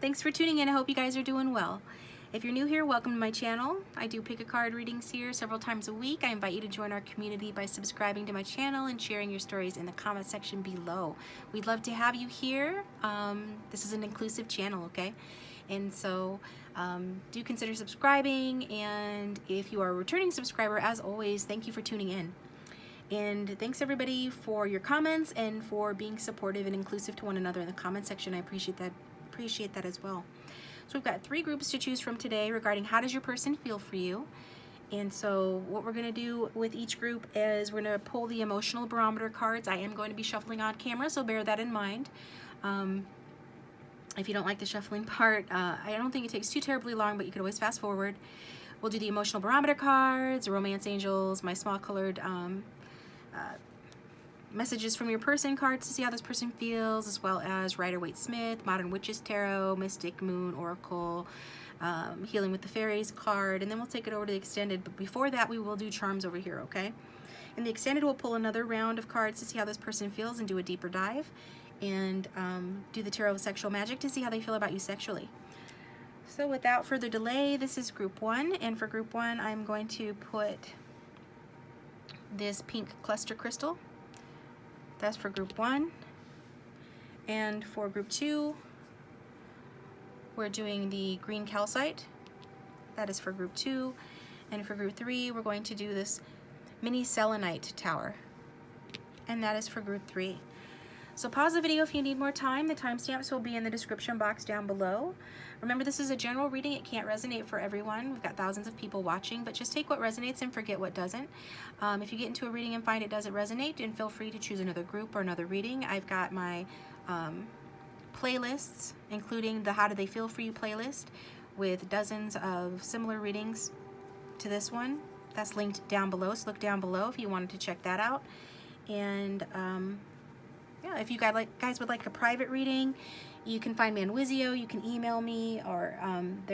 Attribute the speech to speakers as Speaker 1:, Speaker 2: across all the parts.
Speaker 1: Thanks for tuning in. I hope you guys are doing well. If you're new here, welcome to my channel. I do pick a card readings here several times a week. I invite you to join our community by subscribing to my channel and sharing your stories in the comment section below. We'd love to have you here. This is an inclusive channel, okay? And so do consider subscribing, and if you are a returning subscriber, as always, thank you for tuning in. And thanks everybody for your comments and for being supportive and inclusive to one another in the comment section. I appreciate that as well. So we've got 3 groups to choose from today regarding how does your person feel for you. And so what we're going to do with each group is we're going to pull the emotional barometer cards. I am going to be shuffling on camera, so bear that in mind. If you don't like the shuffling part, I don't think it takes too terribly long, but you can always fast forward. We'll do the emotional barometer cards, romance angels, my small colored messages from your person cards to see how this person feels, as well as Rider-Waite-Smith, Modern Witches Tarot, Mystic, Moon, Oracle, Healing with the Fairies card, and then we'll take it over to the extended. But before that, we will do charms over here, okay? In the extended, we'll pull another round of cards to see how this person feels and do a deeper dive, and do the Tarot of Sexual Magic to see how they feel about you sexually. So without further delay, this is group 1, and for group 1, I'm going to put this pink cluster crystal. That's for group 1. And for group 2, we're doing the green calcite. That is for group 2. And for group 3, we're going to do this mini selenite tower. And that is for group 3. So pause the video if you need more time. The timestamps will be in the description box down below. Remember, this is a general reading. It can't resonate for everyone. We've got thousands of people watching, but just take what resonates and forget what doesn't. If you get into a reading and find it doesn't resonate, then feel free to choose another group or another reading. I've got my playlists, including the How Do They Feel For You playlist with dozens of similar readings to this one. That's linked down below, so look down below if you wanted to check that out. And yeah, if you guys would like a private reading, you can find me on Wizio, you can email me, or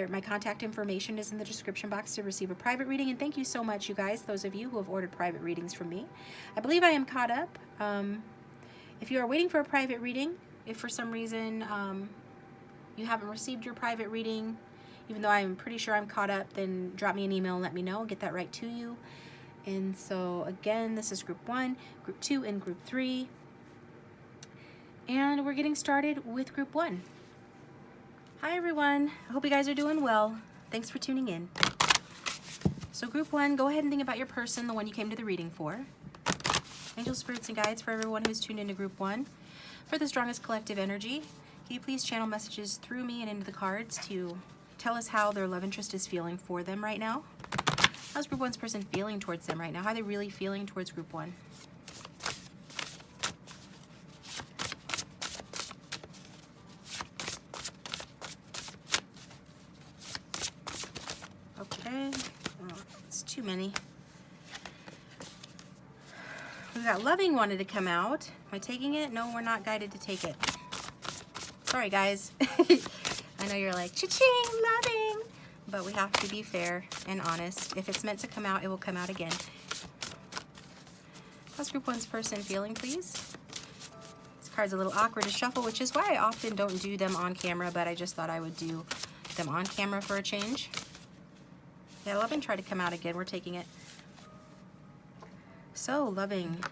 Speaker 1: my contact information is in the description box to receive a private reading. And thank you so much, you guys, those of you who have ordered private readings from me. I believe I am caught up. If you are waiting for a private reading, if for some reason you haven't received your private reading, even though I'm pretty sure I'm caught up, then drop me an email and let me know. I'll get that right to you. And so again, this is group 1, group 2, and group 3. And we're getting started with group 1. Hi everyone, I hope you guys are doing well. Thanks for tuning in. So group 1, go ahead and think about your person, the one you came to the reading for. Angel spirits and guides for everyone who's tuned into group 1. For the strongest collective energy, can you please channel messages through me and into the cards to tell us how their love interest is feeling for them right now? How's group 1's person feeling towards them right now? How are they really feeling towards group 1? Okay, oh, it's too many. We got loving wanted to come out. Am I taking it? No, we're not guided to take it. Sorry, guys. I know you're like, cha-ching, loving. But we have to be fair and honest. If it's meant to come out, it will come out again. How's group 1's person feeling, please? This card's a little awkward to shuffle, which is why I often don't do them on camera, but I just thought I would do them on camera for a change. Yeah, loving tried to come out again. We're taking it. So, loving.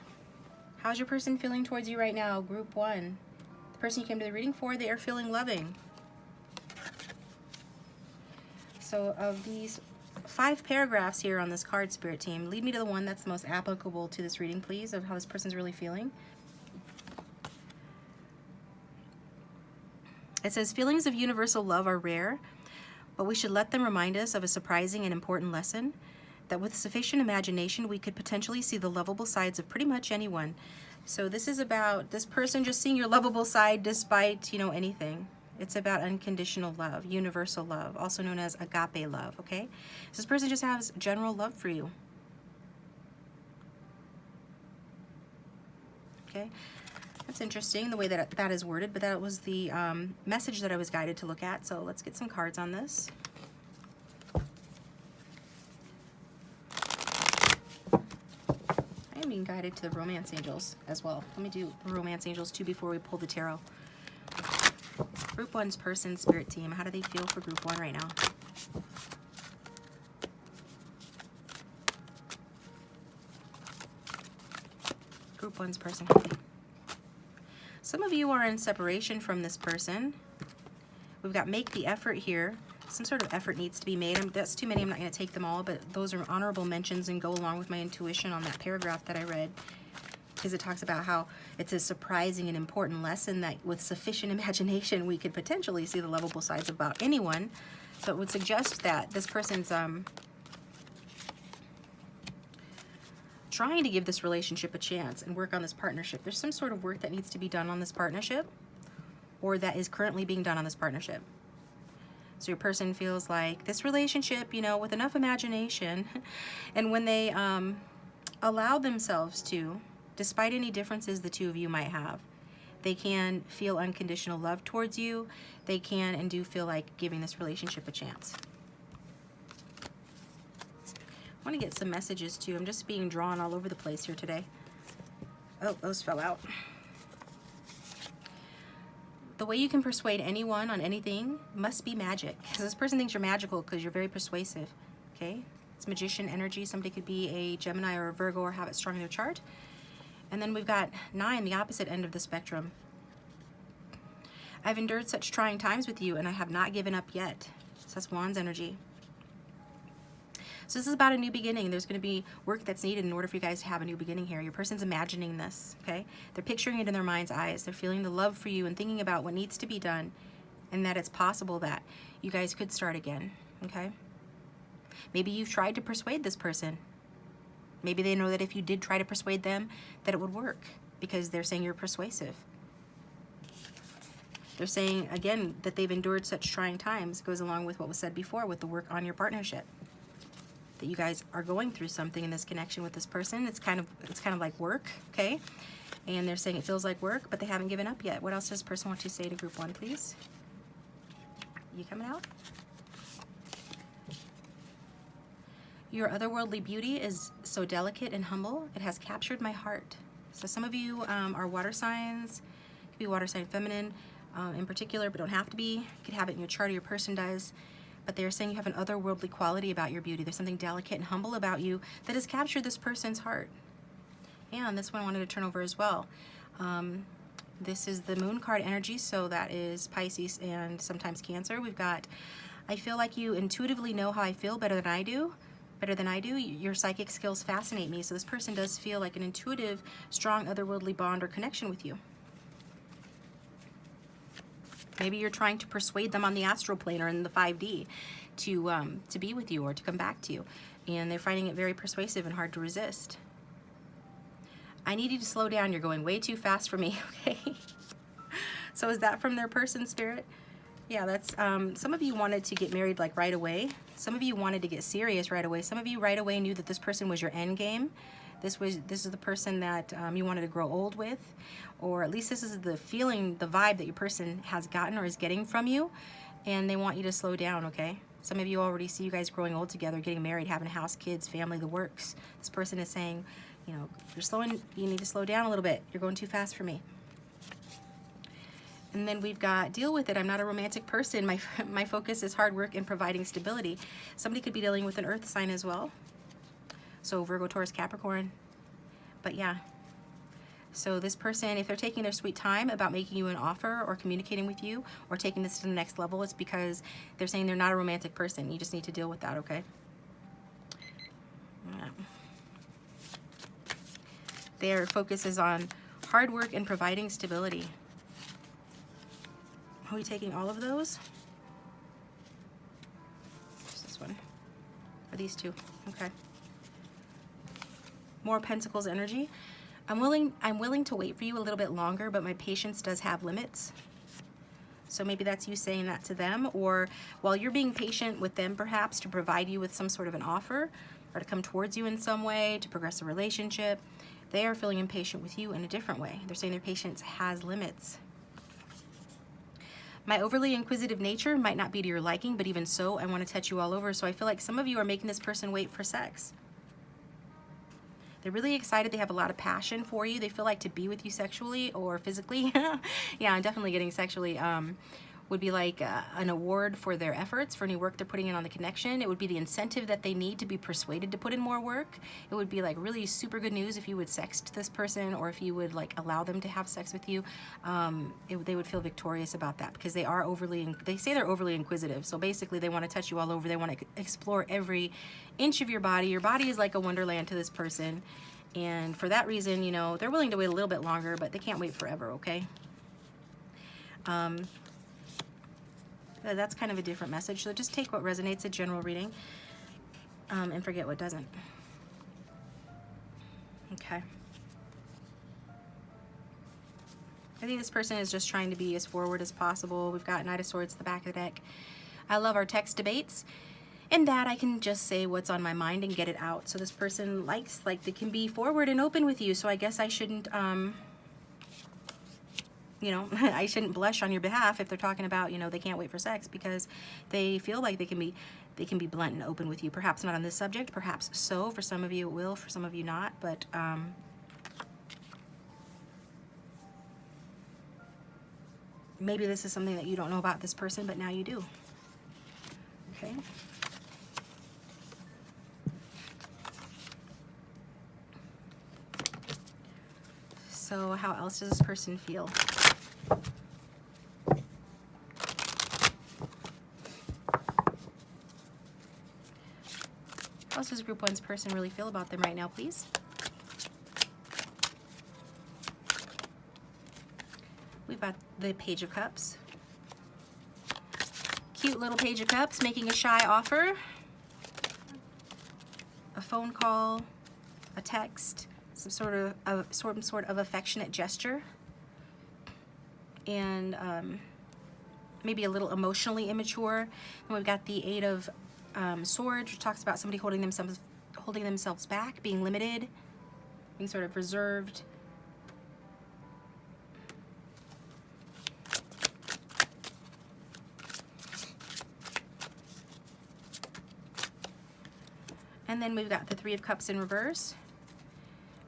Speaker 1: How's your person feeling towards you right now, group 1? The person you came to the reading for, they are feeling loving. So, of these 5 paragraphs here on this card, Spirit Team, lead me to the one that's the most applicable to this reading, please, of how this person's really feeling. It says, feelings of universal love are rare, but we should let them remind us of a surprising and important lesson, that with sufficient imagination, we could potentially see the lovable sides of pretty much anyone. So this is about this person just seeing your lovable side despite, you know, anything. It's about unconditional love, universal love, also known as agape love, okay? So this person just has general love for you. Okay, that's interesting the way that that is worded, but that was the message that I was guided to look at. So let's get some cards on this. I am being guided to the romance angels as well. Let me do romance angels too before we pull the tarot. Group 1's person, spirit team, how do they feel for Group 1 right now? Group 1's person. Some of you are in separation from this person. We've got make the effort here. Some sort of effort needs to be made. That's too many. I'm not going to take them all, but those are honorable mentions and go along with my intuition on that paragraph that I read, because it talks about how it's a surprising and important lesson that with sufficient imagination we could potentially see the lovable sides about anyone. So it would suggest that this person's trying to give this relationship a chance and work on this partnership. There's some sort of work that needs to be done on this partnership, or that is currently being done on this partnership. So your person feels like this relationship, you know, with enough imagination, and when they allow themselves to, despite any differences the two of you might have, they can feel unconditional love towards you. They can and do feel like giving this relationship a chance. I want to get some messages too. I'm just being drawn all over the place here today. Oh, those fell out. The way you can persuade anyone on anything must be magic, because this person thinks you're magical because you're very persuasive. Okay, it's magician energy. Somebody could be a Gemini or a Virgo or have it strong in their chart. And then we've got 9, the opposite end of the spectrum. I've endured such trying times with you and I have not given up yet. So that's Wands energy. So this is about a new beginning. There's going to be work that's needed in order for you guys to have a new beginning here. Your person's imagining this, okay? They're picturing it in their mind's eyes. They're feeling the love for you and thinking about what needs to be done, and that it's possible that you guys could start again, okay? Maybe you've tried to persuade this person. Maybe they know that if you did try to persuade them, that it would work, because they're saying you're persuasive. They're saying, again, that they've endured such trying times. It goes along with what was said before with the work on your partnership. That you guys are going through something in this connection with this person. It's kind of like work, okay? And they're saying it feels like work, but they haven't given up yet. What else does this person want to say to Group 1, please? You coming out? Your otherworldly beauty is so delicate and humble. It has captured my heart. So some of you are water signs. It could be water sign feminine in particular, but don't have to be. You could have it in your chart or your person does. But they're saying you have an otherworldly quality about your beauty. There's something delicate and humble about you that has captured this person's heart. And this one I wanted to turn over as well. This is the moon card energy, so that is Pisces and sometimes Cancer. We've got, I feel like you intuitively know how I feel better than I do. Your psychic skills fascinate me. So this person does feel like an intuitive, strong otherworldly bond or connection with you. Maybe you're trying to persuade them on the astral plane or in the 5D to be with you or to come back to you. And they're finding it very persuasive and hard to resist. I need you to slow down. You're going way too fast for me, okay? So is that from their person, Spirit? Yeah, that's, some of you wanted to get married like right away. Some of you wanted to get serious right away. Some of you right away knew that this person was your end game. This is the person that you wanted to grow old with, or at least this is the feeling, the vibe that your person has gotten or is getting from you, and they want you to slow down, okay? Some of you already see you guys growing old together, getting married, having a house, kids, family, the works. This person is saying, you know, you need to slow down a little bit. You're going too fast for me. And then we've got deal with it. I'm not a romantic person. My focus is hard work and providing stability. Somebody could be dealing with an earth sign as well. So Virgo, Taurus, Capricorn. But yeah. So this person, if they're taking their sweet time about making you an offer or communicating with you or taking this to the next level, it's because they're saying they're not a romantic person. You just need to deal with that, okay? Yeah. Their focus is on hard work and providing stability. Are we taking all of those? Just this one. Or these two? Okay. More Pentacles energy. I'm willing to wait for you a little bit longer, but my patience does have limits. So maybe that's you saying that to them, or while you're being patient with them perhaps to provide you with some sort of an offer or to come towards you in some way to progress a relationship, they are feeling impatient with you in a different way. They're saying their patience has limits. My overly inquisitive nature might not be to your liking, but even so, I want to touch you all over. So I feel like some of you are making this person wait for sex. They're really excited. They have a lot of passion for you. They feel like to be with you sexually or physically. Yeah, I'm definitely getting sexually. Would be like an award for their efforts, for any work they're putting in on the connection. It would be the incentive that they need to be persuaded to put in more work. It would be like really super good news if you would sext this person, or if you would like allow them to have sex with you. They would feel victorious about that, because they are they say they're overly inquisitive. So basically they want to touch you all over. They want to explore every inch of your body. Your body is like a wonderland to this person. And for that reason, you know, they're willing to wait a little bit longer, but they can't wait forever, okay? That's kind of a different message. So just take what resonates, a general reading, and forget what doesn't. Okay. I think this person is just trying to be as forward as possible. We've got Knight of Swords at the back of the deck. I love our text debates. In that, I can just say what's on my mind and get it out. So this person likes, like, they can be forward and open with you. So I guess I shouldn't, you know, I shouldn't blush on your behalf if they're talking about, you know, they can't wait for sex, because they feel like they can be blunt and open with you. Perhaps not on this subject, perhaps so. For some of you it will, for some of you not, but maybe this is something that you don't know about this person, but now you do. Okay. So how else does this person feel? How else does group one's person really feel about them right now, please? We've got the Page of Cups. Cute little Page of Cups making a shy offer. A phone call, a text, some sort of affectionate gesture, and maybe a little emotionally immature. And we've got the Eight of Swords, which talks about somebody holding themselves back, being limited, being sort of reserved. And then we've got the Three of Cups in reverse,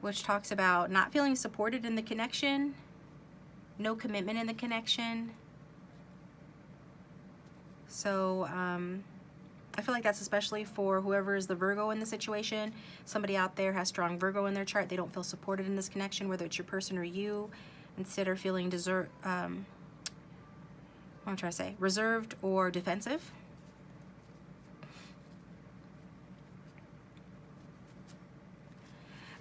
Speaker 1: which talks about not feeling supported in the connection, no commitment in the connection. So I feel like that's especially for whoever is the Virgo in the situation. Somebody out there has strong Virgo in their chart. They don't feel supported in this connection, whether it's your person or you. Instead are feeling reserved or defensive.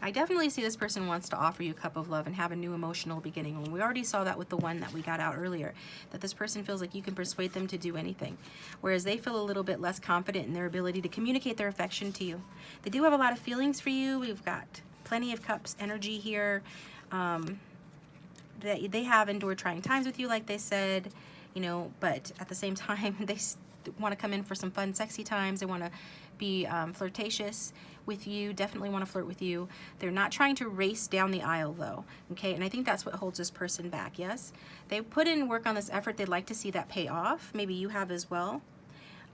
Speaker 1: I definitely see this person wants to offer you a cup of love and have a new emotional beginning. And we already saw that with the one that we got out earlier, that this person feels like you can persuade them to do anything, whereas they feel a little bit less confident in their ability to communicate their affection to you. They do have a lot of feelings for you. We've got plenty of cups energy here. They have endured trying times with you, like they said, you know, but at the same time, they want to come in for some fun, sexy times. They want to be flirtatious with you, definitely want to flirt with you. They're not trying to race down the aisle though, okay? And I think that's what holds this person back, yes? They put in work on this effort. They'd like to see that pay off. Maybe you have as well.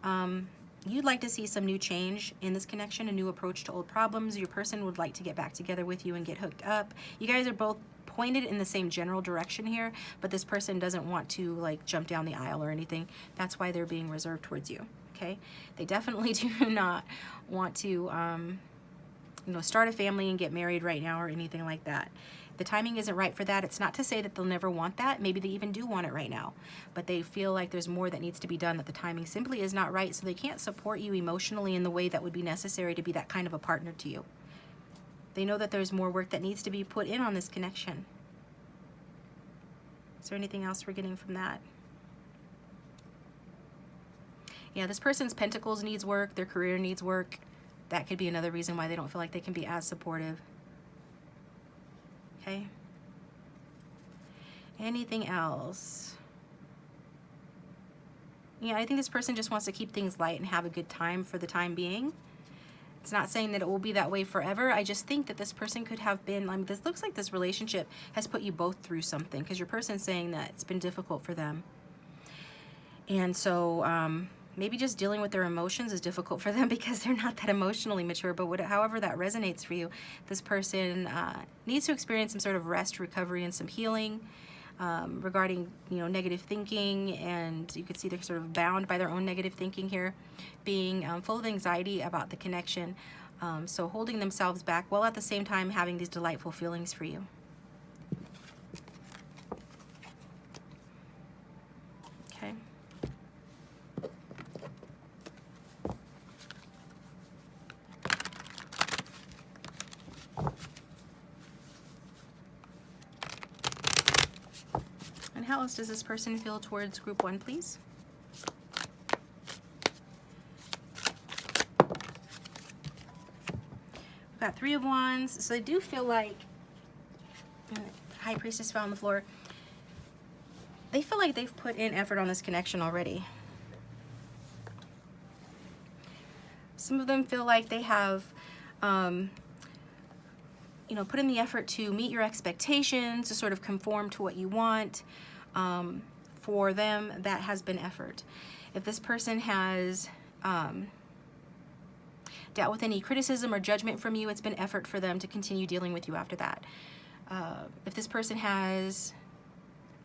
Speaker 1: You'd like to see some new change in this connection, a new approach to old problems. Your person would like to get back together with you and get hooked up. You guys are both pointed in the same general direction here, but this person doesn't want to like jump down the aisle or anything. That's why they're being reserved towards you. Okay, they definitely do not want to, you know, start a family and get married right now or anything like that. The timing isn't right for that. It's not to say that they'll never want that. Maybe they even do want it right now, but they feel like there's more that needs to be done, that the timing simply is not right, so they can't support you emotionally in the way that would be necessary to be that kind of a partner to you. They know that there's more work that needs to be put in on this connection. Is there anything else we're getting from that? Yeah, this person's pentacles needs work, their career needs work. That could be another reason why they don't feel like they can be as supportive. Okay. Anything else? Yeah, I think this person just wants to keep things light and have a good time for the time being. It's not saying that it will be that way forever. I just think that this person could have been, I mean, this looks like this relationship has put you both through something, because your person's saying that it's been difficult for them. And so maybe just dealing with their emotions is difficult for them because they're not that emotionally mature, but however that resonates for you, this person needs to experience some sort of rest, recovery, and some healing regarding, you know, negative thinking, and you could see they're sort of bound by their own negative thinking here, being full of anxiety about the connection, so holding themselves back while at the same time having these delightful feelings for you. Okay. And how else does this person feel towards group 1, please? We've got 3 of Wands. So they do feel like, High Priestess fell on the floor, they feel like they've put in effort on this connection already. Some of them feel like they have, you know, put in the effort to meet your expectations, to sort of conform to what you want. For them, that has been effort. If this person has dealt with any criticism or judgment from you, it's been effort for them to continue dealing with you after that. If this person has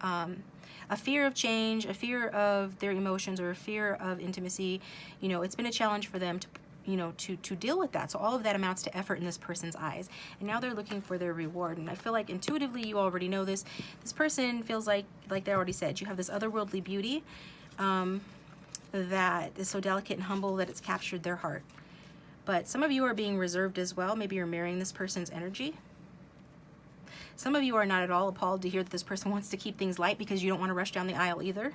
Speaker 1: a fear of change, a fear of their emotions, or a fear of intimacy, you know, it's been a challenge for them to, you know, to deal with that. So all of that amounts to effort in this person's eyes. And now they're looking for their reward. And I feel like intuitively you already know this. This person feels like I already said, you have this otherworldly beauty that is so delicate and humble that it's captured their heart. But some of you are being reserved as well. Maybe you're mirroring this person's energy. Some of you are not at all appalled to hear that this person wants to keep things light because you don't want to rush down the aisle either.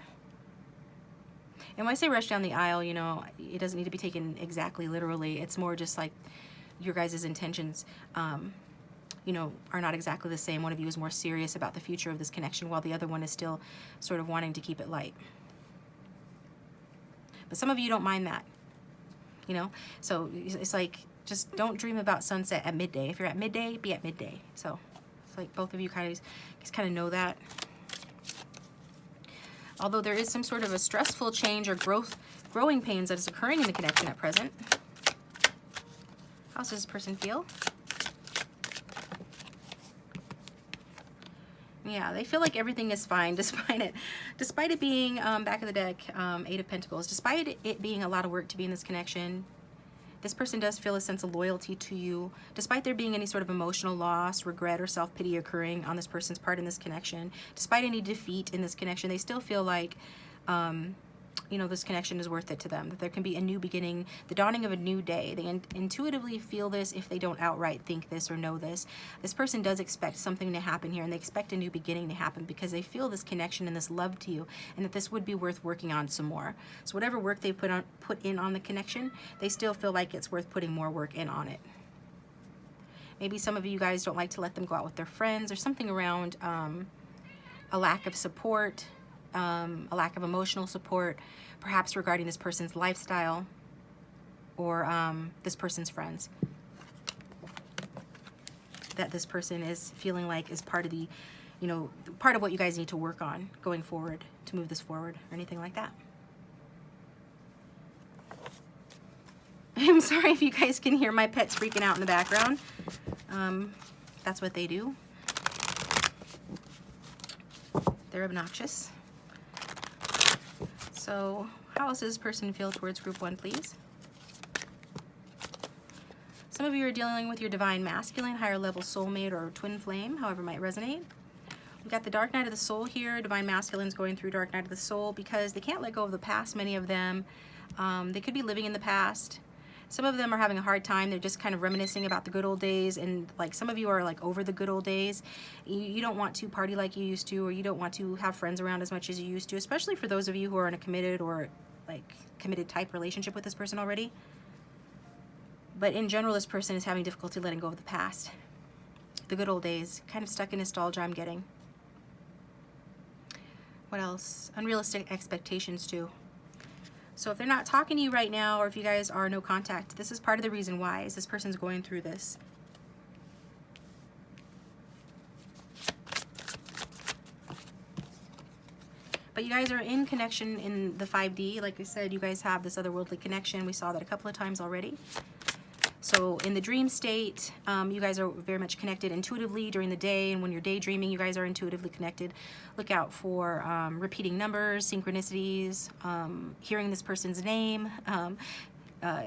Speaker 1: And when I say rush down the aisle, you know, it doesn't need to be taken exactly literally. It's more just like your guys' intentions, you know, are not exactly the same. One of you is more serious about the future of this connection while the other one is still sort of wanting to keep it light. But some of you don't mind that, you know? So it's like, just don't dream about sunset at midday. If you're at midday, be at midday. So it's like both of you kind of know that. Although there is some sort of a stressful change or growing pains that is occurring in the connection at present. How does this person feel? Yeah, they feel like everything is fine despite it being back of the deck, 8 of Pentacles. Despite it being a lot of work to be in this connection, this person does feel a sense of loyalty to you. Despite there being any sort of emotional loss, regret, or self-pity occurring on this person's part in this connection, despite any defeat in this connection, they still feel like, you know, this connection is worth it to them. That there can be a new beginning, the dawning of a new day. They intuitively feel this if they don't outright think this or know this. This person does expect something to happen here, and they expect a new beginning to happen because they feel this connection and this love to you, and that this would be worth working on some more. So whatever work they put in on the connection, they still feel like it's worth putting more work in on it. Maybe some of you guys don't like to let them go out with their friends, or something around a lack of support, a lack of emotional support, perhaps regarding this person's lifestyle or this person's friends, that this person is feeling like is part of the, you know, part of what you guys need to work on going forward to move this forward, or anything like that. I'm sorry if you guys can hear my pets freaking out in the background. That's what they do. They're obnoxious. So how else does this person feel towards group 1, please? Some of you are dealing with your divine masculine, higher level soulmate, or twin flame, however it might resonate. We've got the dark night of the soul here. Divine masculines going through dark night of the soul because they can't let go of the past, many of them. They could be living in the past. Some of them are having a hard time. They're just kind of reminiscing about the good old days, and like some of you are like over the good old days. You don't want to party like you used to, or you don't want to have friends around as much as you used to, especially for those of you who are in a committed or like committed type relationship with this person already. But in general, this person is having difficulty letting go of the past. The good old days, kind of stuck in nostalgia, I'm getting. What else? Unrealistic expectations too. So if they're not talking to you right now, or if you guys are no contact, this is part of the reason why, is this person's going through this. But you guys are in connection in the 5D. Like I said, you guys have this otherworldly connection. We saw that a couple of times already. So in the dream state, you guys are very much connected intuitively during the day, and when you're daydreaming, you guys are intuitively connected. Look out for repeating numbers, synchronicities, hearing this person's name,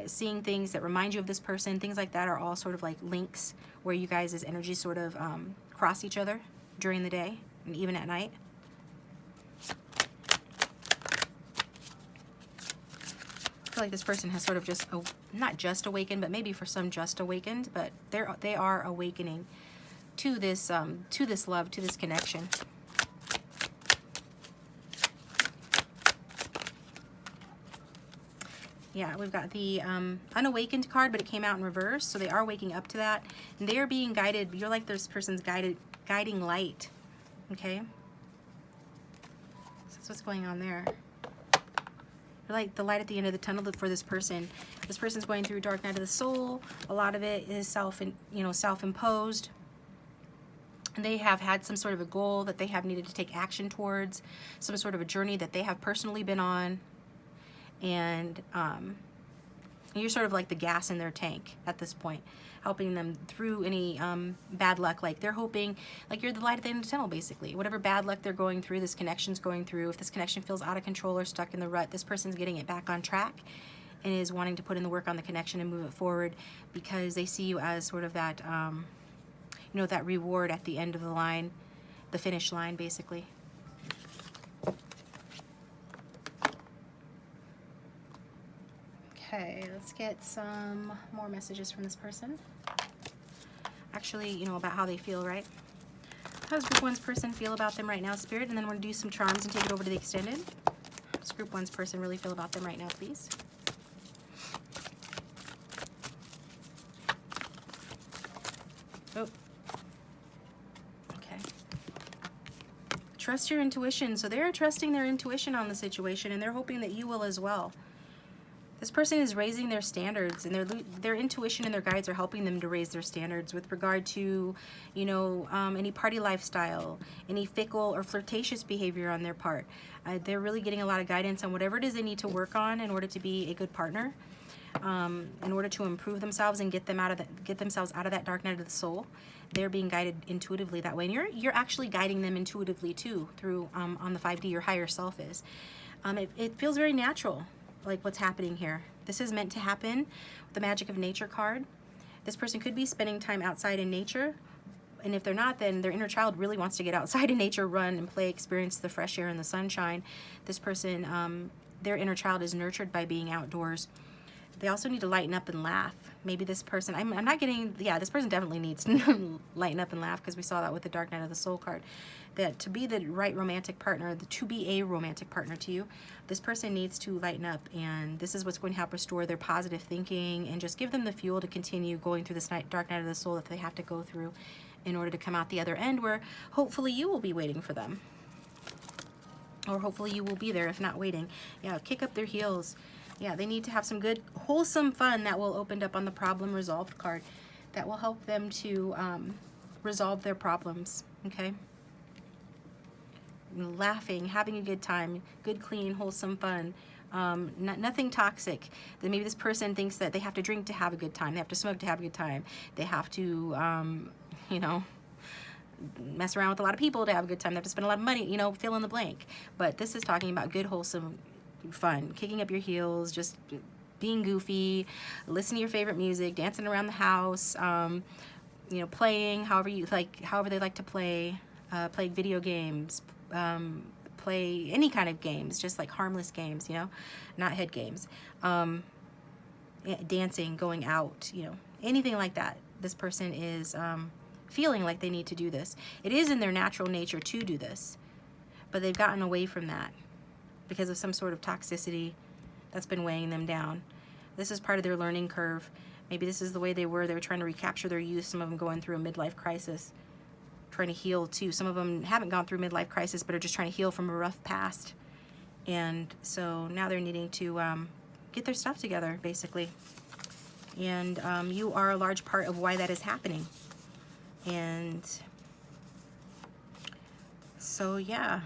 Speaker 1: seeing things that remind you of this person. Things like that are all sort of like links where you guys' energies sort of cross each other during the day and even at night. I feel like this person has sort of just, not just awakened, but maybe for some just awakened, but they are awakening to this love, to this connection. Yeah, we've got the unawakened card, but it came out in reverse, so they are waking up to that. And they are being guided. You're like this person's guiding light, okay? So that's what's going on there. You're like the light at the end of the tunnel for this person. This person's going through dark night of the soul. A lot of it is self-imposed. And they have had some sort of a goal that they have needed to take action towards, some sort of a journey that they have personally been on. And you're sort of like the gas in their tank at this point, helping them through any bad luck. Like they're hoping, like you're the light at the end of the tunnel, basically. Whatever bad luck they're going through, this connection's going through. If this connection feels out of control or stuck in the rut, this person's getting it back on track and is wanting to put in the work on the connection and move it forward, because they see you as sort of that, that reward at the end of the line, the finish line, basically. Okay, let's get some more messages from this person. Actually, about how they feel, right? How does Group 1's person feel about them right now, Spirit? And then we're going to do some charms and take it over to the extended. How does Group 1's person really feel about them right now, please? Oh. Okay. Trust your intuition. So they're trusting their intuition on the situation, and they're hoping that you will as well. This person is raising their standards, and their intuition and their guides are helping them to raise their standards with regard to, any party lifestyle, any fickle or flirtatious behavior on their part. They're really getting a lot of guidance on whatever it is they need to work on in order to be a good partner, in order to improve themselves and get themselves out of that dark night of the soul. They're being guided intuitively that way, and you're actually guiding them intuitively too through on the 5D. Your higher self is. It feels very natural. Like what's happening here. This is meant to happen with the Magic of Nature card. This person could be spending time outside in nature, and if they're not, then their inner child really wants to get outside in nature, run and play, experience the fresh air and the sunshine. This person, their inner child is nurtured by being outdoors. They also need to lighten up and laugh. Maybe this person, I'm not getting, yeah, this person definitely needs to lighten up and laugh, because we saw that with the Dark Night of the Soul card. That to be the right romantic partner, to be a romantic partner to you, this person needs to lighten up, and this is what's going to help restore their positive thinking and just give them the fuel to continue going through this dark night of the soul that they have to go through in order to come out the other end, where hopefully you will be waiting for them. Or hopefully you will be there, if not waiting. Yeah, kick up their heels. Yeah, they need to have some good, wholesome fun that will open up on the problem resolved card. That will help them to resolve their problems, okay? Laughing, having a good time, good, clean, wholesome fun. Nothing toxic. Then maybe this person thinks that they have to drink to have a good time. They have to smoke to have a good time. They have to, mess around with a lot of people to have a good time. They have to spend a lot of money, fill in the blank. But this is talking about good, wholesome fun, kicking up your heels, just being goofy, listening to your favorite music, dancing around the house, playing however they like to play, playing video games, play any kind of games, just like harmless games, not head games, dancing, going out, anything like that. This person is feeling like they need to do this. It is in their natural nature to do this, but they've gotten away from that because of some sort of toxicity that's been weighing them down. This is part of their learning curve. Maybe this is the way they were. They were trying to recapture their youth. Some of them going through a midlife crisis, trying to heal too. Some of them haven't gone through midlife crisis, but are just trying to heal from a rough past. And so now they're needing to get their stuff together, basically. And you are a large part of why that is happening. And so, yeah.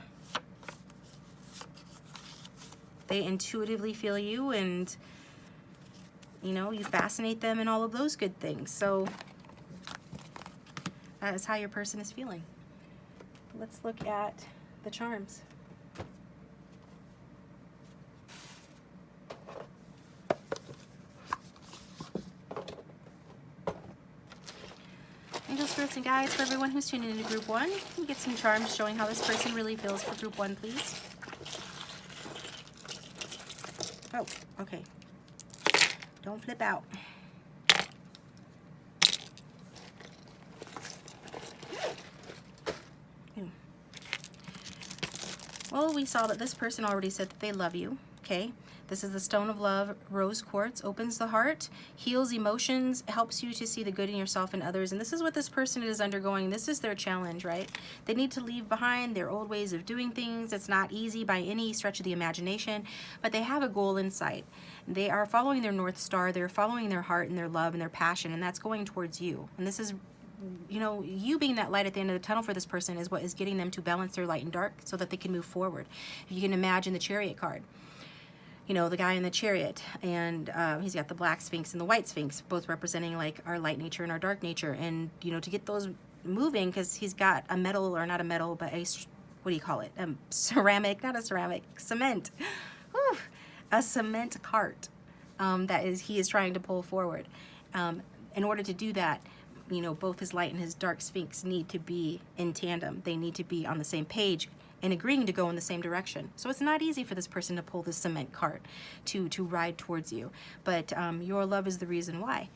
Speaker 1: They intuitively feel you, and you know, you fascinate them and all of those good things. So that is how your person is feeling. Let's look at the charms. Angel spirits and guides for everyone who's tuning into group 1. Can you get some charms showing how this person really feels for group 1, please? Oh, okay. Don't flip out. Well, we saw that this person already said that they love you, okay? This is the Stone of Love, Rose Quartz, opens the heart, heals emotions, helps you to see the good in yourself and others. And this is what this person is undergoing. This is their challenge, right? They need to leave behind their old ways of doing things. It's not easy by any stretch of the imagination, but they have a goal in sight. They are following their North Star. They're following their heart and their love and their passion, and that's going towards you. And this is, you know, you being that light at the end of the tunnel for this person is what is getting them to balance their light and dark so that they can move forward. If you can imagine the Chariot card, you know, the guy in the chariot, and he's got the black sphinx and the white sphinx, both representing like our light nature and our dark nature. And, you know, to get those moving, because he's got a metal, or not a metal, but a, what do you call it? Ceramic, not a ceramic, cement. Whew, a cement cart that he is trying to pull forward. In order to do that, you know, both his light and his dark sphinx need to be in tandem. They need to be on the same page and agreeing to go in the same direction. So it's not easy for this person to pull this cement cart to ride towards you. But your love is the reason why.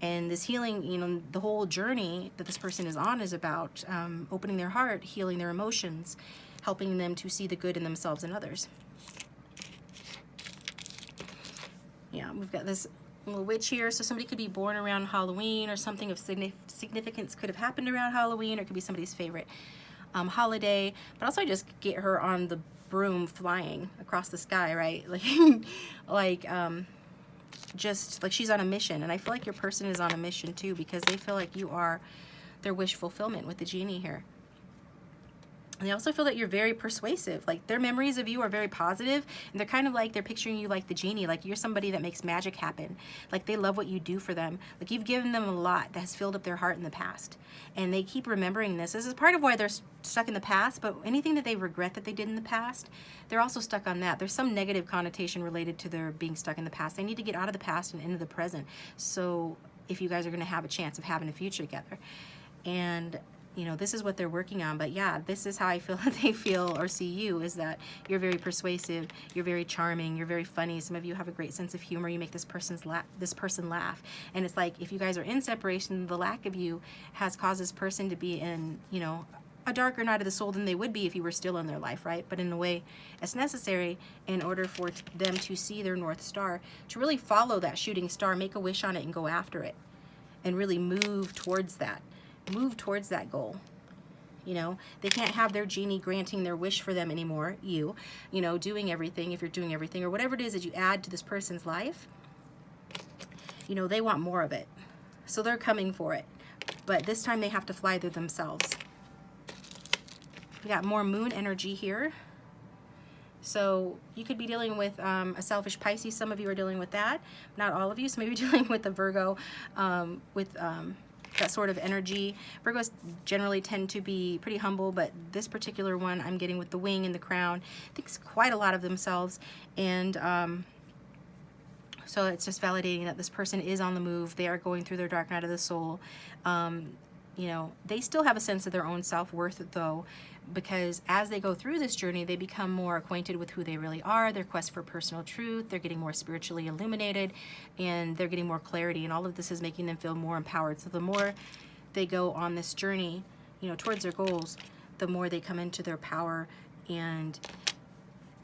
Speaker 1: And this healing, you know, the whole journey that this person is on is about opening their heart, healing their emotions, helping them to see the good in themselves and others. Yeah, we've got this little witch here. So somebody could be born around Halloween, or something of significance could have happened around Halloween, or it could be somebody's favorite holiday. But also I just get her on the broom flying across the sky, right? Like just like she's on a mission. And I feel like your person is on a mission too, because they feel like you are their wish fulfillment with the genie here. And they also feel that you're very persuasive. Like their memories of you are very positive, and they're kind of like, they're picturing you like the genie, like you're somebody that makes magic happen. Like they love what you do for them. Like you've given them a lot that has filled up their heart in the past, and they keep remembering this. This is part of why they're stuck in the past, but anything that they regret that they did in the past, they're also stuck on that. There's some negative connotation related to their being stuck in the past. They need to get out of the past and into the present. So if you guys are going to have a chance of having a future together. And you know, this is what they're working on. But yeah, this is how I feel that they feel or see you, is that you're very persuasive, you're very charming, you're very funny. Some of you have a great sense of humor. You make this person laugh. And it's like, if you guys are in separation, the lack of you has caused this person to be in, you know, a darker night of the soul than they would be if you were still in their life, right? But in a way, it's necessary in order for them to see their North Star, to really follow that shooting star, make a wish on it and go after it, and really move towards that. Move towards that goal. You know, they can't have their genie granting their wish for them anymore. You know, doing everything, if you're doing everything, or whatever it is that you add to this person's life, you know, they want more of it. So they're coming for it. But this time they have to fly there themselves. We got more moon energy here. So you could be dealing with a selfish Pisces. Some of you are dealing with that. Not all of you. So maybe dealing with a Virgo with that sort of energy. Virgos generally tend to be pretty humble, but this particular one I'm getting with the wing and the crown thinks quite a lot of themselves. And so it's just validating that this person is on the move. They are going through their dark night of the soul. You know, they still have a sense of their own self-worth though, because as they go through this journey, they become more acquainted with who they really are, their quest for personal truth, they're getting more spiritually illuminated, and they're getting more clarity, and all of this is making them feel more empowered. So the more they go on this journey, you know, towards their goals, the more they come into their power, and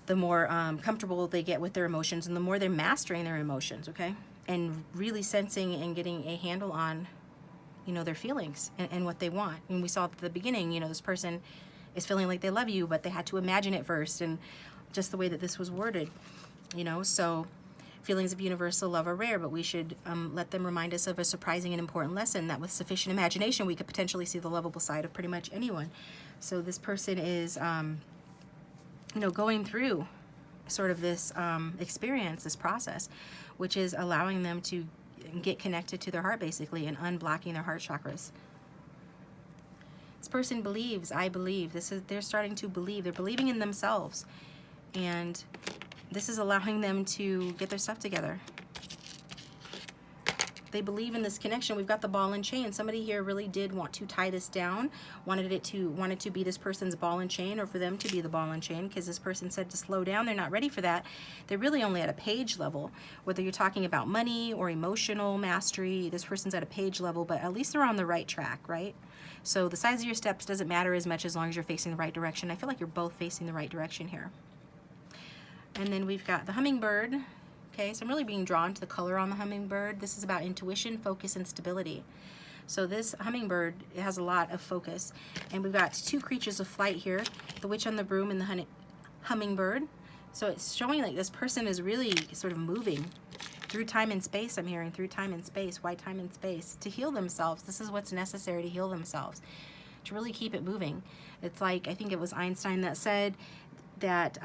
Speaker 1: the more comfortable they get with their emotions, and the more they're mastering their emotions, okay? And really sensing and getting a handle on, you know, their feelings and what they want. And we saw at the beginning, you know, this person is feeling like they love you, but they had to imagine it first, and just the way that this was worded, you know. So feelings of universal love are rare, but we should let them remind us of a surprising and important lesson, that with sufficient imagination we could potentially see the lovable side of pretty much anyone. So this person is you know, going through sort of this experience, this process, which is allowing them to get connected to their heart basically and unblocking their heart chakras. This person believes, I believe. They're starting to believe. They're believing in themselves. And this is allowing them to get their stuff together. They believe in this connection. We've got the ball and chain. Somebody here really did want to tie this down, wanted to be this person's ball and chain, or for them to be the ball and chain, because this person said to slow down. They're not ready for that. They're really only at a page level. Whether you're talking about money or emotional mastery, this person's at a page level, but at least they're on the right track, right? So the size of your steps doesn't matter as much as long as you're facing the right direction. I feel like you're both facing the right direction here. And then we've got the hummingbird. Okay, so I'm really being drawn to the color on the hummingbird. This is about intuition, focus, and stability. So this hummingbird, it has a lot of focus. And we've got two creatures of flight here, the witch on the broom and the hummingbird. So it's showing like this person is really sort of moving through time and space. I'm hearing through time and space. Why time and space? To heal themselves. This is what's necessary to heal themselves, to really keep it moving. It's like, I think it was Einstein that said that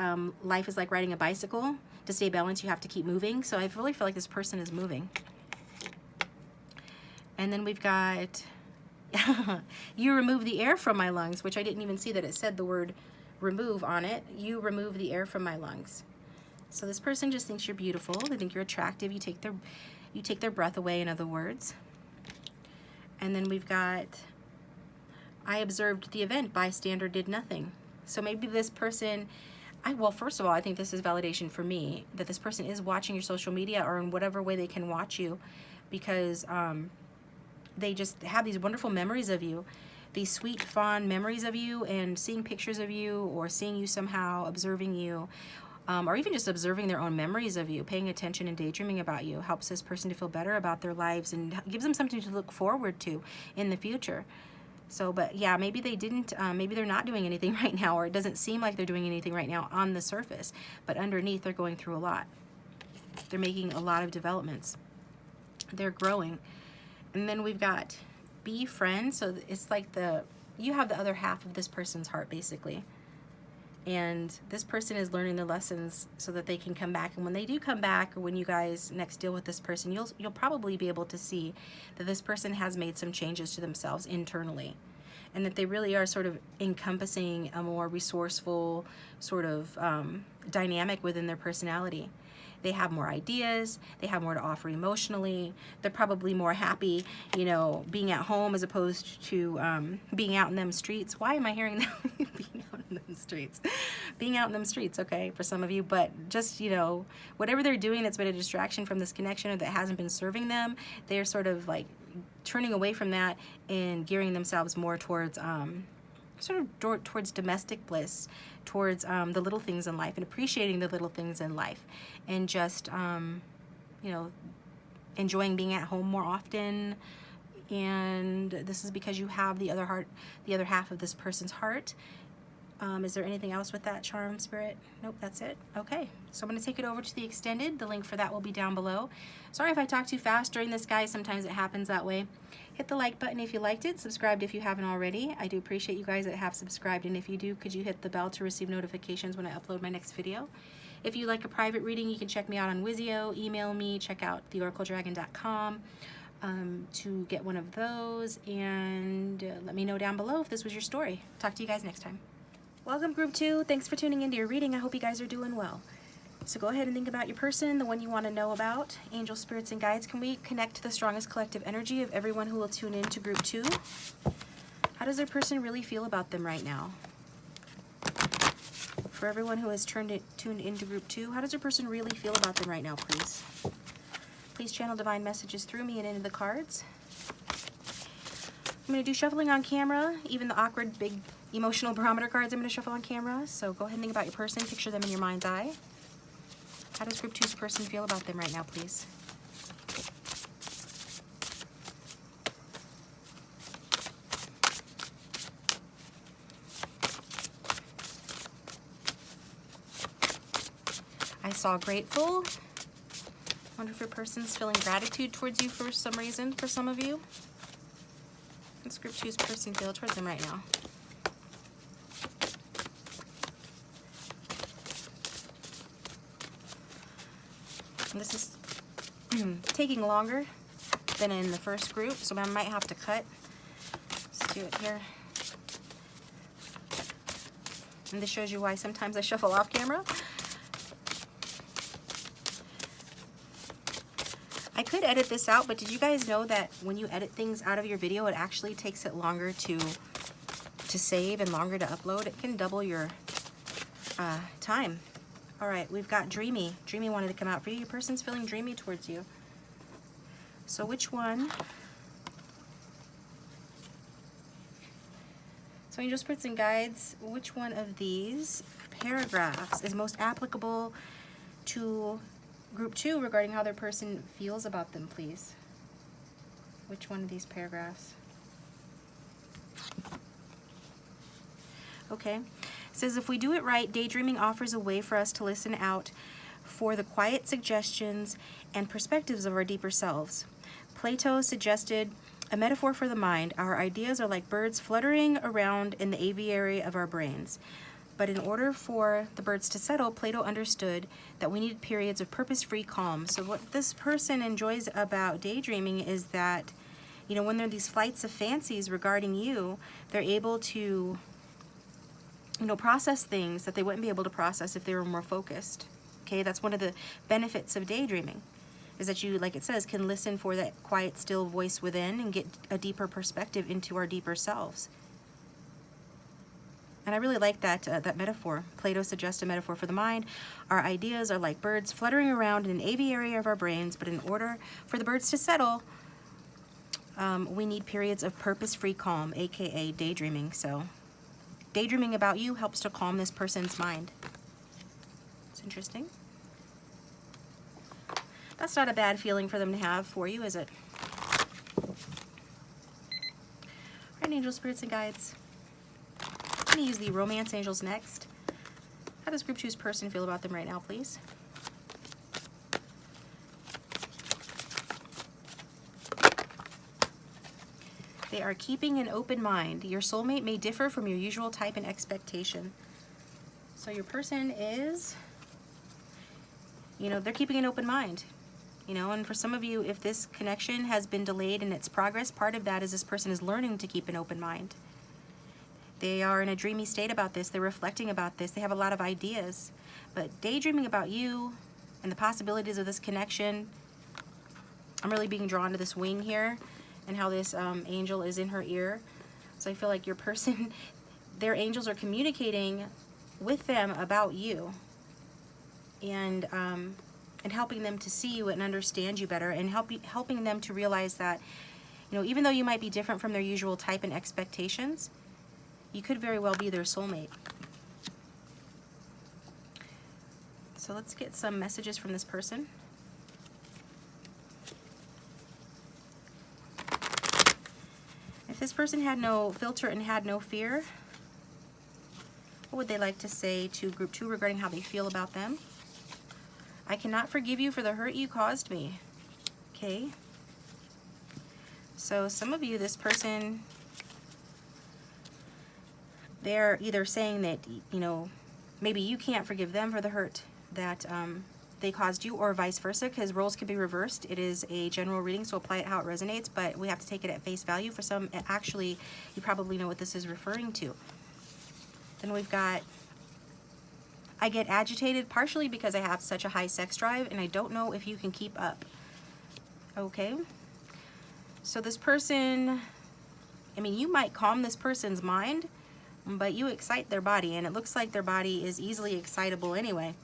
Speaker 1: life is like riding a bicycle. To stay balanced, you have to keep moving. So I really feel like this person is moving. And then we've got, you remove the air from my lungs, which I didn't even see that it said the word remove on it. You remove the air from my lungs. So this person just thinks you're beautiful. They think you're attractive. You take their breath away, in other words. And then we've got, I observed the event, bystander did nothing. So maybe this person, well, first of all, I think this is validation for me, that this person is watching your social media or in whatever way they can watch you, because they just have these wonderful memories of you, these sweet, fond memories of you, and seeing pictures of you or seeing you somehow, observing you, or even just observing their own memories of you, paying attention and daydreaming about you, helps this person to feel better about their lives and gives them something to look forward to in the future. So, but yeah, maybe they didn't, maybe they're not doing anything right now, or it doesn't seem like they're doing anything right now on the surface, but underneath they're going through a lot. They're making a lot of developments. They're growing. And then we've got be friends. So it's like you have the other half of this person's heart, basically. And this person is learning the lessons so that they can come back. And when they do come back, or when you guys next deal with this person, you'll probably be able to see that this person has made some changes to themselves internally, and that they really are sort of encompassing a more resourceful sort of dynamic within their personality. They have more ideas, they have more to offer emotionally, they're probably more happy, you know, being at home as opposed to being out in them streets. Why am I hearing that? Being out in them streets. Being out in them streets, okay, for some of you, but just, you know, whatever they're doing that's been a distraction from this connection or that hasn't been serving them, they're sort of like turning away from that and gearing themselves more towards towards domestic bliss, towards the little things in life and appreciating the little things in life, and just you know, enjoying being at home more often. And this is because you have the other half of this person's heart. Is there anything else with that, charm spirit? Nope, that's it. Okay, so I'm going to take it over to the extended. The link for that will be down below. Sorry if I talk too fast during this, guys. Sometimes it happens that way. Hit the like button if you liked it. Subscribed if you haven't already. I do appreciate you guys that have subscribed, and if you do, could you hit the bell to receive notifications when I upload my next video? If you like a private reading, you can check me out on Wizio, email me, check out TheOracleDragon.com to get one of those, and let me know down below if this was your story. Talk to you guys next time. Welcome, Group 2. Thanks for tuning into your reading. I hope you guys are doing well. So go ahead and think about your person, the one you want to know about. Angel, spirits, and guides, can we connect to the strongest collective energy of everyone who will tune in to Group 2? How does their person really feel about them right now? For everyone who has tuned into Group 2, how does their person really feel about them right now, please? Please channel divine messages through me and into the cards. I'm going to do shuffling on camera, even the awkward, big, emotional barometer cards I'm going to shuffle on camera. So go ahead and think about your person, picture them in your mind's eye. How does Group 2's person feel about them right now, please? I saw grateful. Wonder if your person's feeling gratitude towards you for some reason, for some of you. What's Group 2's person feel towards them right now? This is taking longer than in the first group, so I might have to cut. Let's do it here. And this shows you why sometimes I shuffle off camera. I could edit this out, but did you guys know that when you edit things out of your video, it actually takes it longer to save and longer to upload? It can double your time. All right, we've got Dreamy. Dreamy wanted to come out for you. Your person's feeling dreamy towards you. So which one? So Angel Spirits and Guides, which one of these paragraphs is most applicable to Group 2 regarding how their person feels about them, please? Which one of these paragraphs? Okay. It says, if we do it right, daydreaming offers a way for us to listen out for the quiet suggestions and perspectives of our deeper selves. Plato suggested a metaphor for the mind. Our ideas are like birds fluttering around in the aviary of our brains. But in order for the birds to settle, Plato understood that we needed periods of purpose-free calm. So what this person enjoys about daydreaming is that, you know, when there are these flights of fancies regarding you, they're able to, you know, process things that they wouldn't be able to process if they were more focused. Okay, that's one of the benefits of daydreaming, is that you, like it says, can listen for that quiet, still voice within and get a deeper perspective into our deeper selves. And I really like that that metaphor. Plato suggests a metaphor for the mind. Our ideas are like birds fluttering around in an aviary of our brains, but in order for the birds to settle, we need periods of purpose-free calm, aka daydreaming. So daydreaming about you helps to calm this person's mind. It's interesting. That's not a bad feeling for them to have for you, is it? All right, Angel Spirits and Guides. I'm going to use the Romance Angels next. How does Group 2's person feel about them right now, please? They are keeping an open mind. Your soulmate may differ from your usual type and expectation. So your person is, you know, they're keeping an open mind. You know, and for some of you, if this connection has been delayed in its progress, part of that is this person is learning to keep an open mind. They are in a dreamy state about this. They're reflecting about this. They have a lot of ideas. But daydreaming about you and the possibilities of this connection, I'm really being drawn to this wing here and how this angel is in her ear. So I feel like your person, their angels are communicating with them about you and helping them to see you and understand you better, and helping them to realize that, you know, even though you might be different from their usual type and expectations, you could very well be their soulmate. So let's get some messages from this person. If this person had no filter and had no fear, what would they like to say to Group 2 regarding how they feel about them? I cannot forgive you for the hurt you caused me. Okay. So some of you, this person, they're either saying that, you know, maybe you can't forgive them for the hurt that they caused you, or vice versa, because roles can be reversed. It is a general reading, so apply it how it resonates, but we have to take it at face value. For some, actually, you probably know what this is referring to. Then we've got, I get agitated partially because I have such a high sex drive and I don't know if you can keep up. Okay. So this person, I mean, you might calm this person's mind, but you excite their body, and it looks like their body is easily excitable anyway.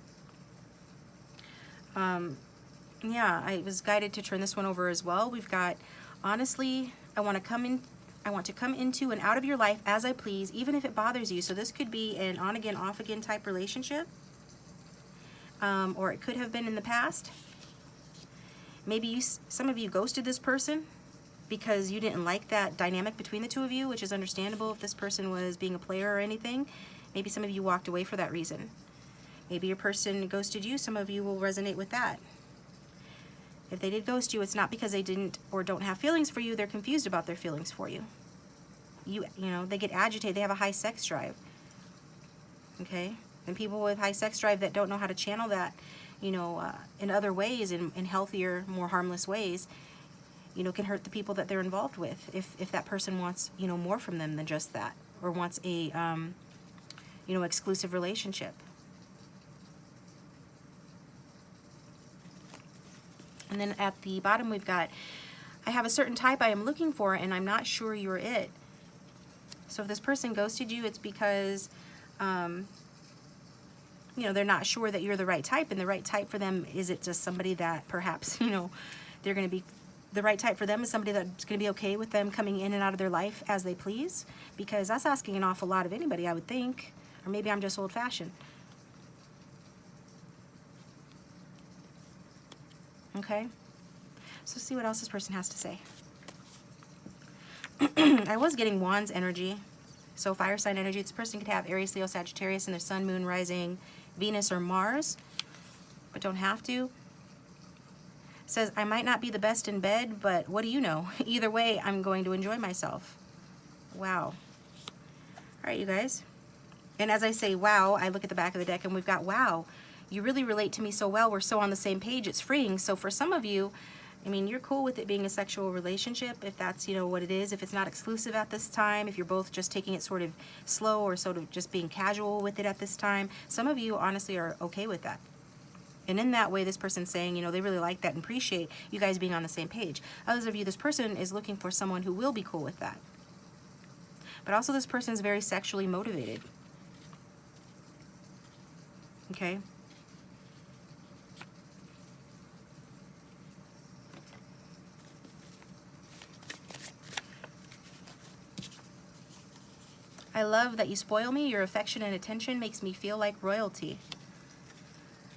Speaker 1: Yeah, I was guided to turn this one over as well. We've got, honestly, I want to come into and out of your life as I please, even if it bothers you. So this could be an on again, off again type relationship, or it could have been in the past. Maybe some of you ghosted this person because you didn't like that dynamic between the two of you, which is understandable if this person was being a player or anything. Maybe some of you walked away for that reason. Maybe your person ghosted you. Some of you will resonate with that. If they did ghost you, it's not because they didn't or don't have feelings for you. They're confused about their feelings for you. You know, they get agitated. They have a high sex drive. Okay? And people with high sex drive that don't know how to channel that you know, in other ways, in healthier, more harmless ways, you know, can hurt the people that they're involved with if that person wants, you know, more from them than just that, or wants a, you know, exclusive relationship. And then at the bottom we've got, I have a certain type I am looking for and I'm not sure you're it. So if this person ghosted you, it's because, you know, they're not sure that you're the right type. And the right type for them, is it just somebody that perhaps, you know, they're going to be, the right type for them is somebody that's going to be okay with them coming in and out of their life as they please? Because that's asking an awful lot of anybody, I would think. Or maybe I'm just old-fashioned. Okay, so see what else this person has to say. I was getting Wands energy, so fire sign energy. This person could have Aries, Leo, Sagittarius in their sun, moon, rising, Venus, or Mars, but don't have to. It says, I might not be the best in bed, but what do you know? Either way, I'm going to enjoy myself. Wow. All right, you guys. And as I say, wow, I look at the back of the deck and we've got, wow, you really relate to me so well. We're so on the same page. It's freeing. So for some of you, I mean, you're cool with it being a sexual relationship, if that's, you know, what it is. If it's not exclusive at this time, if you're both just taking it sort of slow or sort of just being casual with it at this time, some of you honestly are okay with that. And in that way, this person's saying, you know, they really like that and appreciate you guys being on the same page. Others of you, this person is looking for someone who will be cool with that. But also this person is very sexually motivated. Okay? I love that you spoil me. Your affection and attention makes me feel like royalty.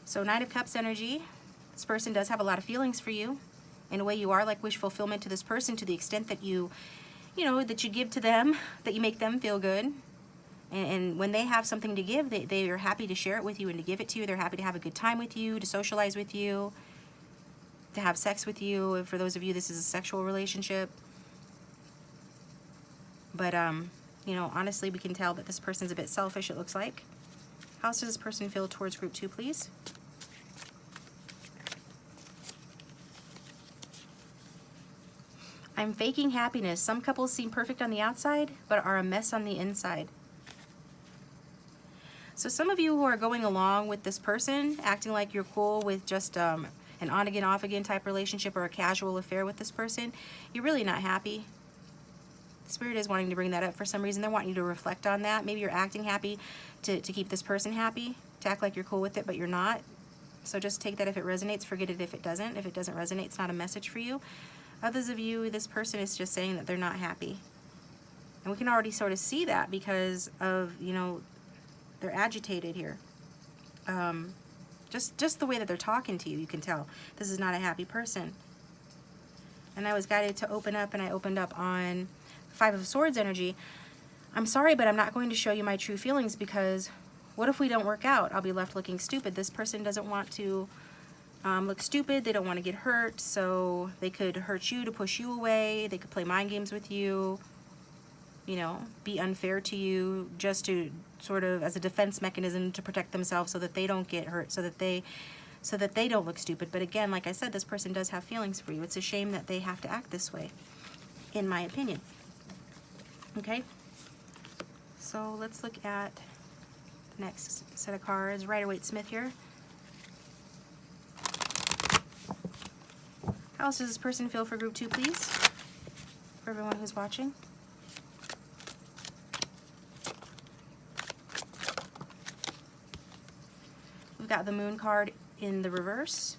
Speaker 1: So Knight of Cups energy. This person does have a lot of feelings for you. In a way, you are like wish fulfillment to this person to the extent that you know, that you give to them, that you make them feel good. And when they have something to give, they are happy to share it with you and to give it to you. They're happy to have a good time with you, to socialize with you, to have sex with you. For those of you, this is a sexual relationship. But, you know, honestly, we can tell that this person's a bit selfish, it looks like. How else does this person feel towards group 2, please? I'm faking happiness. Some couples seem perfect on the outside, but are a mess on the inside. So some of you who are going along with this person, acting like you're cool with just an on-again, off-again type relationship or a casual affair with this person, you're really not happy. Spirit is wanting to bring that up for some reason. They're wanting you to reflect on that. Maybe you're acting happy to keep this person happy, to act like you're cool with it, but you're not. So just take that if it resonates, forget it if it doesn't. If it doesn't resonate, it's not a message for you. Others of you, this person is just saying that they're not happy. And we can already sort of see that because of, you know, they're agitated here. Just the way that they're talking to you, you can tell this is not a happy person. And I was guided to open up, and I opened up on 5 of Swords energy. I'm sorry, but I'm not going to show you my true feelings because what if we don't work out? I'll be left looking stupid. This person doesn't want to look stupid. They don't want to get hurt, so they could hurt you to push you away. They could play mind games with you, you know, be unfair to you just to sort of as a defense mechanism to protect themselves so that they don't get hurt, so that they don't look stupid. But again, like I said, this person does have feelings for you. It's a shame that they have to act this way, in my opinion. Okay, so let's look at the next set of cards. Rider-Waite-Smith here. How else does this person feel for group 2, please? For everyone who's watching. We've got the Moon card in the reverse.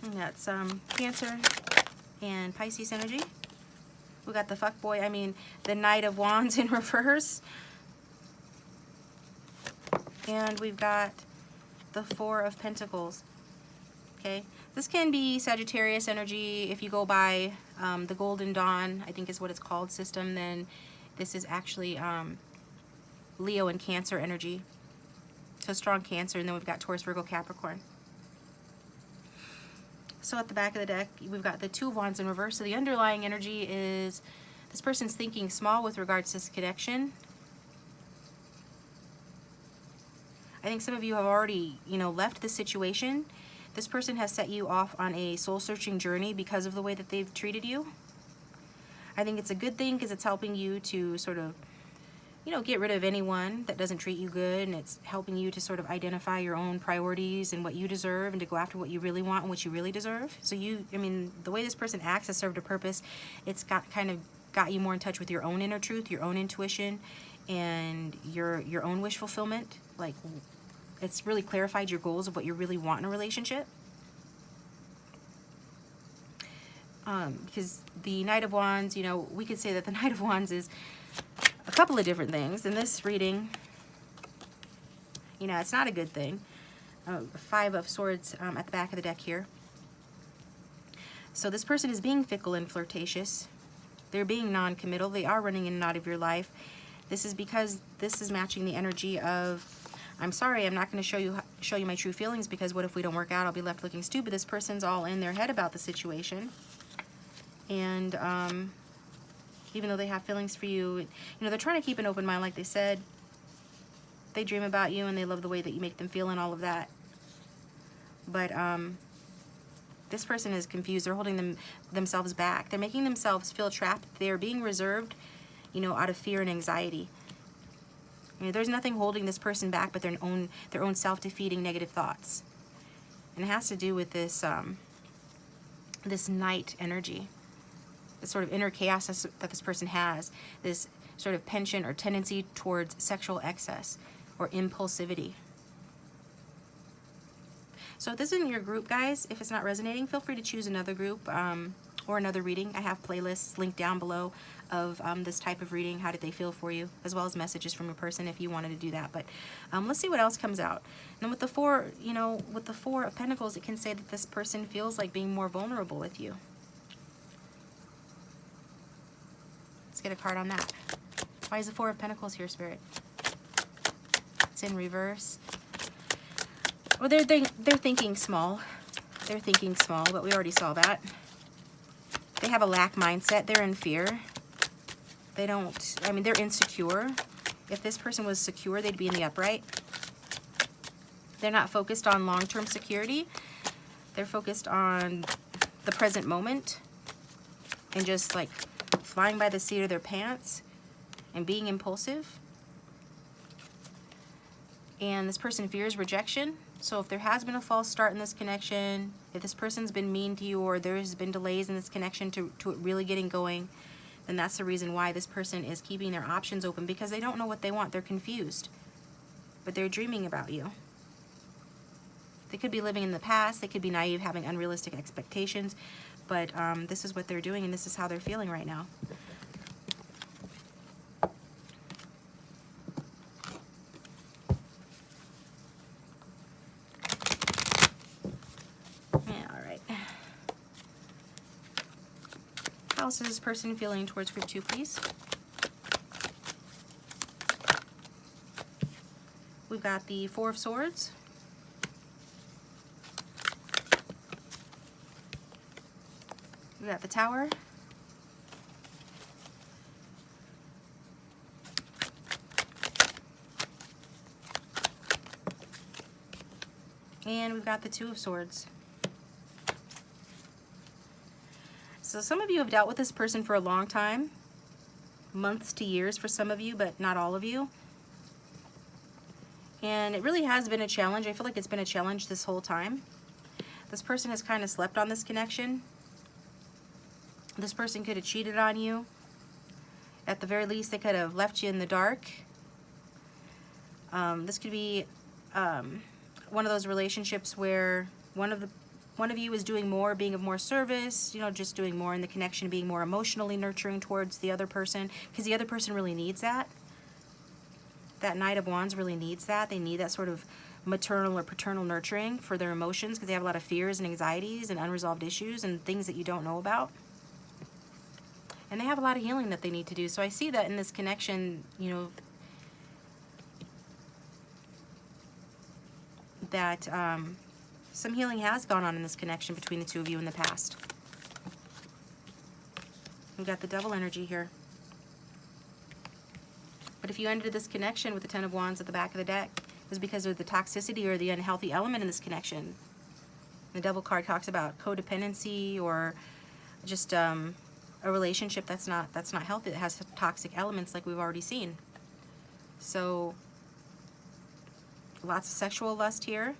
Speaker 1: And that's Cancer and Pisces energy. We got the fuckboy, I mean, the Knight of Wands in reverse. And we've got the 4 of Pentacles. Okay, this can be Sagittarius energy. If you go by the Golden Dawn, I think is what it's called, system, then this is actually Leo and Cancer energy. So strong Cancer, and then we've got Taurus, Virgo, Capricorn. So at the back of the deck, we've got the 2 of Wands in reverse. So the underlying energy is this person's thinking small with regards to this connection. I think some of you have already, you know, left the situation. This person has set you off on a soul-searching journey because of the way that they've treated you. I think it's a good thing because it's helping you to sort of, you know, get rid of anyone that doesn't treat you good, and it's helping you to sort of identify your own priorities and what you deserve, and to go after what you really want and what you really deserve. So I mean, the way this person acts has served a purpose. It's kind of got you more in touch with your own inner truth, your own intuition, and your own wish fulfillment. Like, it's really clarified your goals of what you really want in a relationship. Because the Knight of Wands, you know, we could say that the Knight of Wands is a couple of different things. In this reading, you know, it's not a good thing. Five of Swords at the back of the deck here. So this person is being fickle and flirtatious. They're being non-committal. They are running in and out of your life. This is because this is matching the energy of, I'm sorry, I'm not going to show you my true feelings, because what if we don't work out? I'll be left looking stupid. This person's all in their head about the situation. And even though they have feelings for you, you know, they're trying to keep an open mind, like they said. They dream about you and they love the way that you make them feel and all of that. But this person is confused. They're holding themselves back. They're making themselves feel trapped. They're being reserved, you know, out of fear and anxiety. You know, there's nothing holding this person back but their own self-defeating negative thoughts. And it has to do with this this Knight energy, this sort of inner chaos that this person has, this sort of penchant or tendency towards sexual excess or impulsivity. So if this isn't your group, guys, if it's not resonating, feel free to choose another group or another reading. I have playlists linked down below of this type of reading. How did they feel for you? As well as messages from a person if you wanted to do that. But let's see what else comes out. And with the Four, you know, with the Four of Pentacles, it can say that this person feels like being more vulnerable with you. Let's get a card on that. Why is the Four of Pentacles here, Spirit? It's in reverse. Well, they're thinking small. They're thinking small, but we already saw that. They have a lack mindset. They're in fear. They don't, I mean, they're insecure. If this person was secure, they'd be in the upright. They're not focused on long-term security. They're focused on the present moment and just like flying by the seat of their pants and being impulsive. And this person fears rejection. So if there has been a false start in this connection, if this person's been mean to you, or there's been delays in this connection to it really getting going, then that's the reason why this person is keeping their options open, because they don't know what they want. They're confused, but they're dreaming about you. They could be living in the past. They could be naive, having unrealistic expectations, but this is what they're doing, and this is how they're feeling right now. How else is this person feeling towards group 2, please? We've got the Four of Swords. We got the Tower. And we've got the Two of Swords. So some of you have dealt with this person for a long time, months to years for some of you, but not all of you. And it really has been a challenge. I feel like it's been a challenge this whole time. This person has kind of slept on this connection. This person could have cheated on you. At the very least, they could have left you in the dark. This could be one of those relationships where one of you is doing more, being of more service, you know, just doing more in the connection, being more emotionally nurturing towards the other person, because the other person really needs that. That Knight of Wands really needs that. They need that sort of maternal or paternal nurturing for their emotions, because they have a lot of fears and anxieties and unresolved issues and things that you don't know about. And they have a lot of healing that they need to do. So I see that in this connection, you know, that some healing has gone on in this connection between the two of you in the past. We've got the Devil energy here. But if you ended this connection with the Ten of Wands at the back of the deck, is because of the toxicity or the unhealthy element in this connection. The Devil card talks about codependency, or just a relationship that's not healthy, that has toxic elements like we've already seen. So lots of sexual lust here.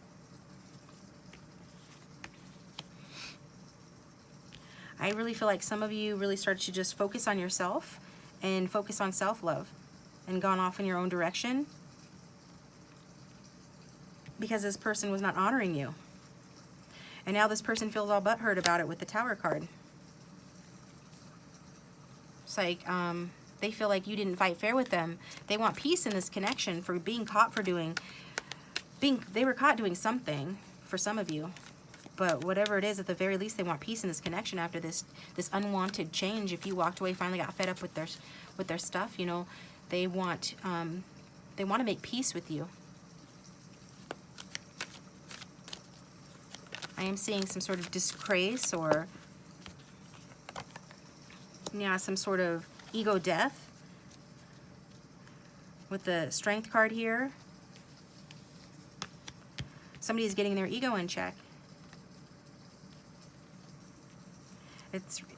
Speaker 1: I really feel like some of you really started to just focus on yourself and focus on self-love and gone off in your own direction because this person was not honoring you. And now this person feels all butthurt about it with the Tower card. It's like they feel like you didn't fight fair with them. They want peace in this connection for being caught for they were caught doing something for some of you. But whatever it is, at the very least, they want peace in this connection after this unwanted change. If you walked away, finally got fed up with their stuff, you know, they want to make peace with you. I am seeing some sort of disgrace, or yeah, some sort of ego death with the Strength card here. Somebody is getting their ego in check.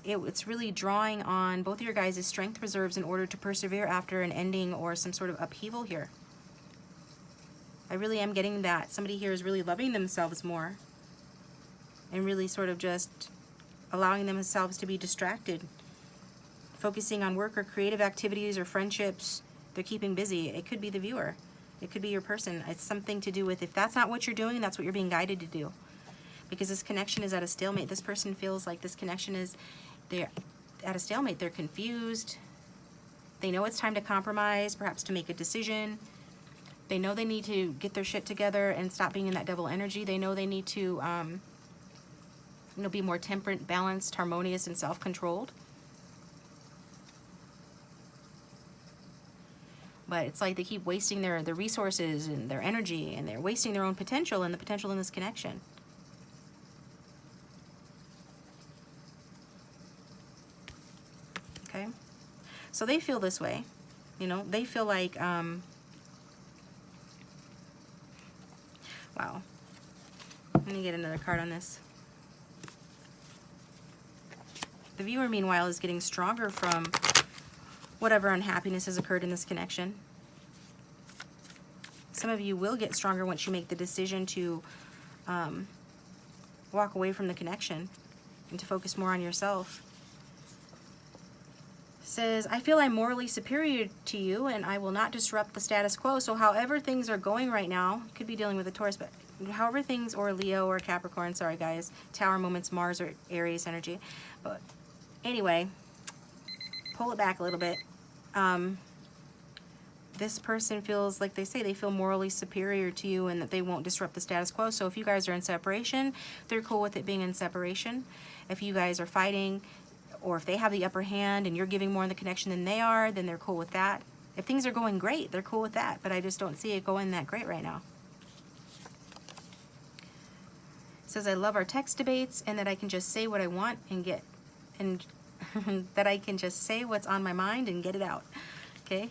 Speaker 1: It's really drawing on both of your guys' strength reserves in order to persevere after an ending or some sort of upheaval here. I really am getting that. Somebody here is really loving themselves more and really sort of just allowing themselves to be distracted, focusing on work or creative activities or friendships. They're keeping busy. It could be the viewer. It could be your person. It's something to do with, if that's not what you're doing, that's what you're being guided to do. Because this connection is at a stalemate. This person feels like this connection is, they're at a stalemate. They're confused. They know it's time to compromise, perhaps to make a decision. They know they need to get their shit together and stop being in that devil energy. They know they need to, you know, be more temperate, balanced, harmonious, and self-controlled. But it's like they keep wasting their resources and their energy, and they're wasting their own potential and the potential in this connection. Okay, so they feel this way, you know, they feel like, wow. Let me get another card on this. The viewer, meanwhile, is getting stronger from whatever unhappiness has occurred in this connection. Some of you will get stronger once you make the decision to walk away from the connection and to focus more on yourself. Says, I feel I'm morally superior to you and I will not disrupt the status quo. So however things are going right now, could be dealing with a Taurus, but however things, or Leo or Capricorn, sorry guys, Tower moments, Mars or Aries energy. But anyway, pull it back a little bit. This person feels like, they say, they feel morally superior to you and that they won't disrupt the status quo. So if you guys are in separation, they're cool with it being in separation. If you guys are fighting, or if they have the upper hand and you're giving more in the connection than they are, then they're cool with that. If things are going great, they're cool with that, but I just don't see it going that great right now. It says, I love our text debates and that I can just say what I want and get, and that I can just say what's on my mind and get it out. Okay?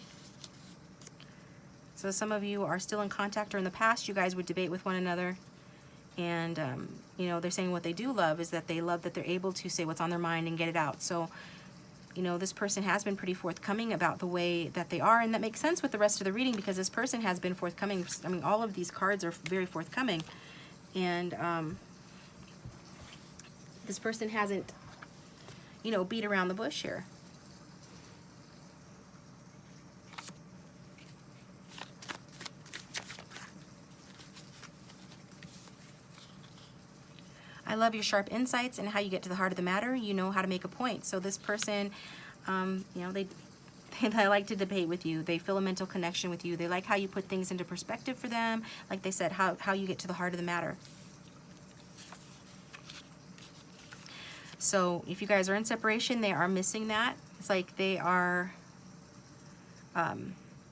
Speaker 1: So some of you are still in contact, or in the past you guys would debate with one another. And, you know, they're saying what they do love is that they love that they're able to say what's on their mind and get it out. So, you know, this person has been pretty forthcoming about the way that they are. And that makes sense with the rest of the reading because this person has been forthcoming. I mean, all of these cards are very forthcoming. And this person hasn't, you know, beat around the bush here. I love your sharp insights and how you get to the heart of the matter. You know how to make a point. So this person, you know, they like to debate with you. They feel a mental connection with you. They like how you put things into perspective for them. Like they said, how you get to the heart of the matter. So if you guys are in separation, they are missing that. It's like they are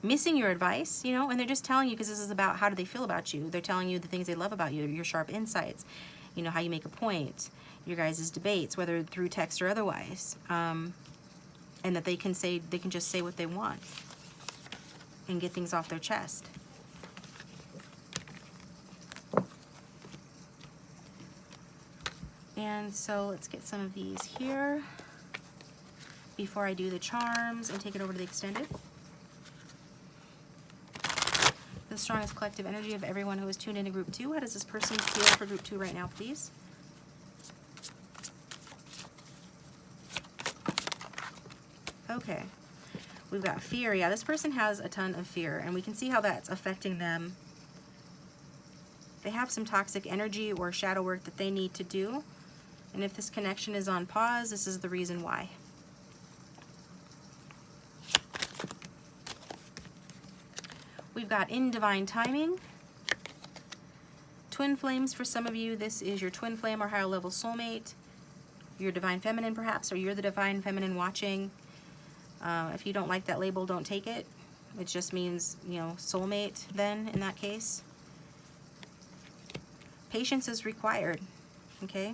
Speaker 1: missing your advice, you know, and they're just telling you, because this is about how do they feel about you. They're telling you the things they love about you, your sharp insights. You know, how you make a point, your guys' debates, whether through text or otherwise, and that they can just say what they want and get things off their chest. And so let's get some of these here before I do the charms and take it over to the extended. The strongest collective energy of everyone who is tuned into group 2. How does this person feel for group 2 right now, please? Okay. We've got fear. Yeah, this person has a ton of fear, and we can see how that's affecting them. They have some toxic energy or shadow work that they need to do. And if this connection is on pause, this is the reason why. We've got in divine timing. Twin flames for some of you. This is your twin flame or higher level soulmate. Your divine feminine perhaps, or you're the divine feminine watching. If you don't like that label, don't take it. It just means, you know, soulmate then in that case. Patience is required, okay?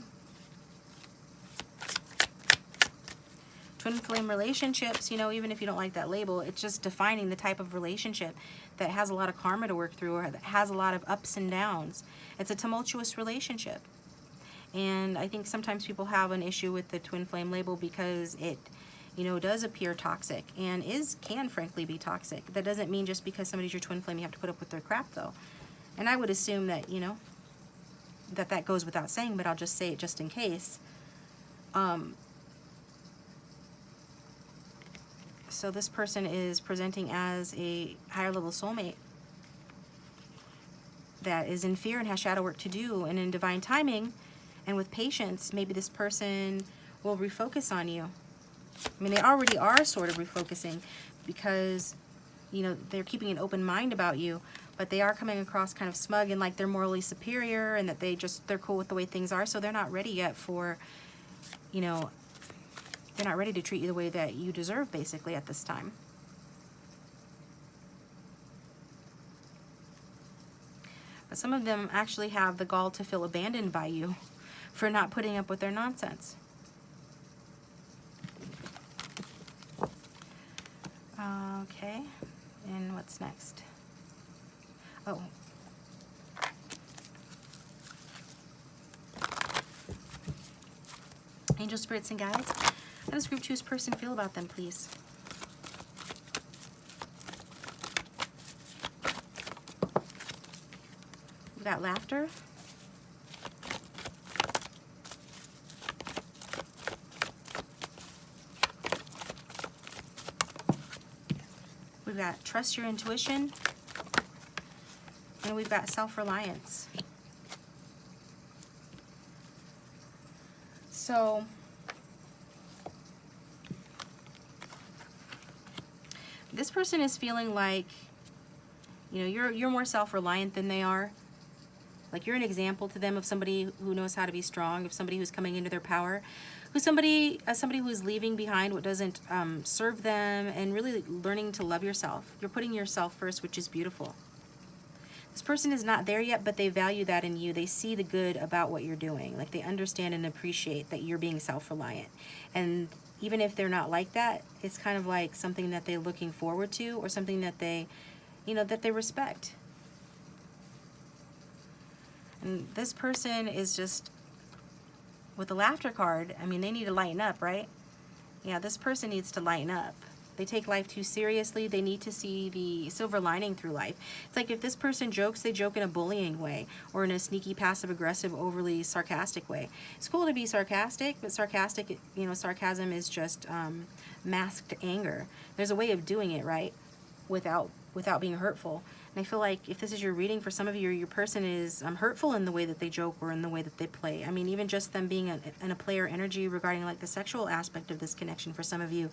Speaker 1: Twin flame relationships, you know, even if you don't like that label, it's just defining the type of relationship that has a lot of karma to work through or that has a lot of ups and downs. It's a tumultuous relationship. And I think sometimes people have an issue with the twin flame label because it, you know, does appear toxic and can frankly be toxic. That doesn't mean just because somebody's your twin flame you have to put up with their crap though. And I would assume that, you know, that goes without saying, but I'll just say it just in case. So this person is presenting as a higher level soulmate that is in fear and has shadow work to do, and in divine timing and with patience, maybe this person will refocus on you. I mean, they already are sort of refocusing because, you know, they're keeping an open mind about you, but they are coming across kind of smug and like they're morally superior and that they're cool with the way things are, so they're not ready yet for, you know, they're not ready to treat you the way that you deserve basically at this time. But some of them actually have the gall to feel abandoned by you for not putting up with their nonsense. Okay, and what's next? Oh. Angel, spirits, and guides. How does group 2's person feel about them, please? We've got laughter. We've got trust your intuition. And we've got self-reliance. So this person is feeling like, you know, you're more self-reliant than they are. Like you're an example to them of somebody who knows how to be strong, of somebody who's coming into their power, somebody who's leaving behind what doesn't serve them, and really learning to love yourself. You're putting yourself first, which is beautiful. This person is not there yet, but they value that in you. They see the good about what you're doing. Like they understand and appreciate that you're being self-reliant. And even if they're not like that, it's kind of like something that they're looking forward to, or something that they, you know, that they respect. And this person is just, with the laughter card, I mean, they need to lighten up, right? Yeah, this person needs to lighten up. They take life too seriously. They need to see the silver lining through life. It's like if this person jokes, they joke in a bullying way or in a sneaky, passive-aggressive, overly sarcastic way. It's cool to be sarcastic, but sarcastic, you know, sarcasm is just masked anger. There's a way of doing it, right, without being hurtful. And I feel like if this is your reading, for some of you, your person is hurtful in the way that they joke or in the way that they play. I mean, even just them being in a player energy regarding like the sexual aspect of this connection for some of you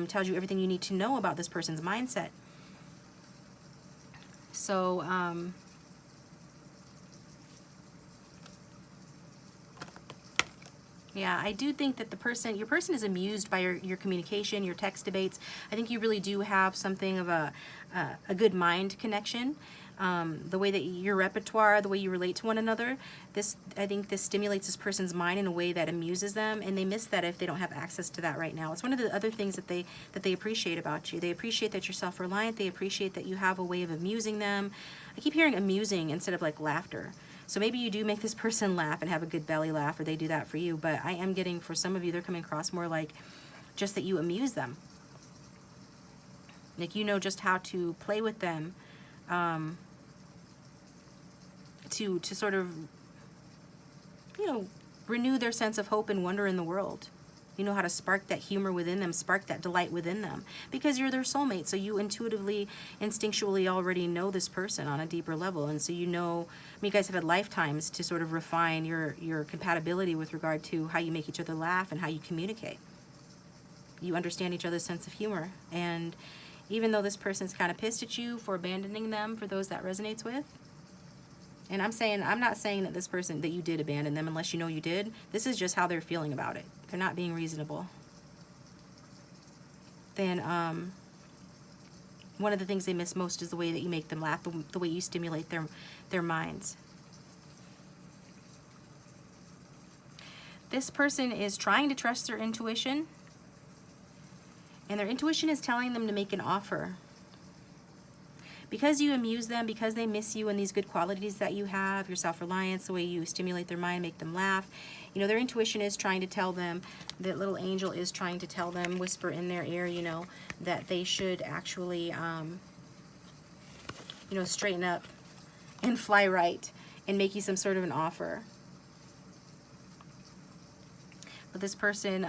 Speaker 1: tells you everything you need to know about this person's mindset. So, yeah, I do think that your person is amused by your communication, your text debates. I think you really do have something of a good mind connection. The way that your repertoire, the way you relate to one another, I think this stimulates this person's mind in a way that amuses them, and they miss that if they don't have access to that right now. It's one of the other things that they appreciate about you. They appreciate that you're self-reliant. They appreciate that you have a way of amusing them. I keep hearing amusing instead of like laughter. So maybe you do make this person laugh and have a good belly laugh, or they do that for you. But I am getting, for some of you, they're coming across more like just that you amuse them. Like, you know just how to play with them, to sort of, you know, renew their sense of hope and wonder in the world. You know how to spark that humor within them, spark that delight within them, because you're their soulmate. So you intuitively, instinctually already know this person on a deeper level. And so you know, I mean, you guys have had lifetimes to sort of refine your compatibility with regard to how you make each other laugh and how you communicate. You understand each other's sense of humor. And even though this person's kind of pissed at you for abandoning them, for those that resonates with, and I'm not saying that this person, that you did abandon them unless you know you did. This is just how they're feeling about it. They're not being reasonable. Then one of the things they miss most is the way that you make them laugh, the way you stimulate their minds. This person is trying to trust their intuition, and their intuition is telling them to make an offer. Because you amuse them, because they miss you and these good qualities that you have, your self-reliance, the way you stimulate their mind, make them laugh, you know, their intuition is trying to tell them, that little angel is trying to tell them, whisper in their ear, you know, that they should actually, you know, straighten up and fly right and make you some sort of an offer. But this person,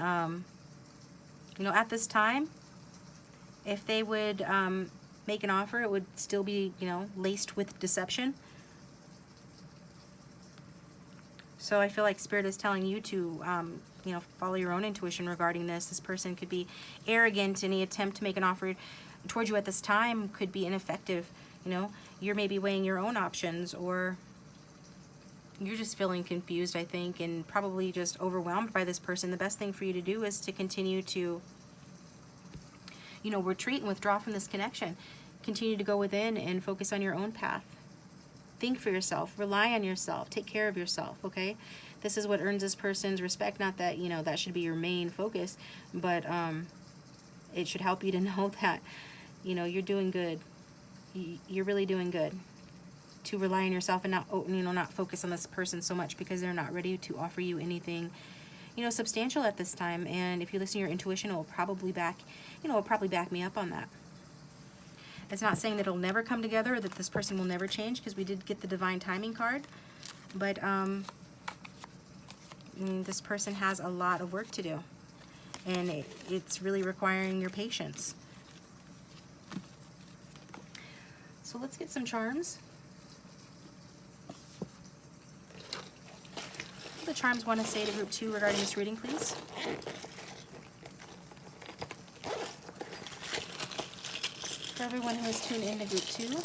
Speaker 1: you know, at this time, if they would make an offer, it would still be, you know, laced with deception. So I feel like Spirit is telling you to, you know, follow your own intuition regarding this. This person could be arrogant. Any attempt to make an offer towards you at this time could be ineffective. You know, you're maybe weighing your own options, or you're just feeling confused, I think, and probably just overwhelmed by this person. The best thing for you to do is to continue to, you know, retreat and withdraw from this connection. Continue to go within and focus on your own path. Think for yourself. Rely on yourself. Take care of yourself, okay? This is what earns this person's respect. Not that, you know, that should be your main focus, but it should help you to know that, you know, you're doing good. You're really doing good. To rely on yourself and not, you know, not focus on this person so much, because they're not ready to offer you anything, you know, substantial at this time. And if you listen to your intuition, it will probably back me up on that. It's not saying that it'll never come together or that this person will never change, because we did get the divine timing card. But this person has a lot of work to do, and it's really requiring your patience. So let's get some charms. What do the charms want to say to group 2 regarding this reading, please? For everyone who is tuned into group 2.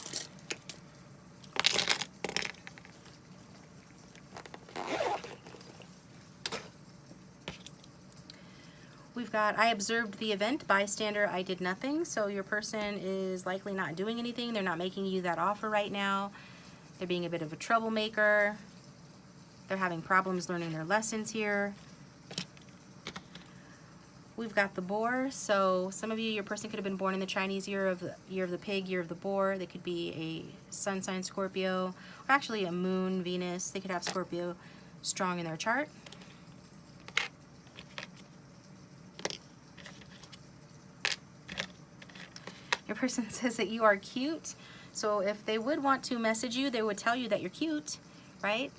Speaker 1: We've got, I observed the event, bystander, I did nothing. So your person is likely not doing anything. They're not making you that offer right now. They're being a bit of a troublemaker. They're having problems learning their lessons here. We've got the boar. So some of you, your person could have been born in the Chinese year of the pig, year of the boar. They could be a sun sign Scorpio, or actually a moon, Venus. They could have Scorpio strong in their chart. Your person says that you are cute. So if they would want to message you, they would tell you that you're cute, right?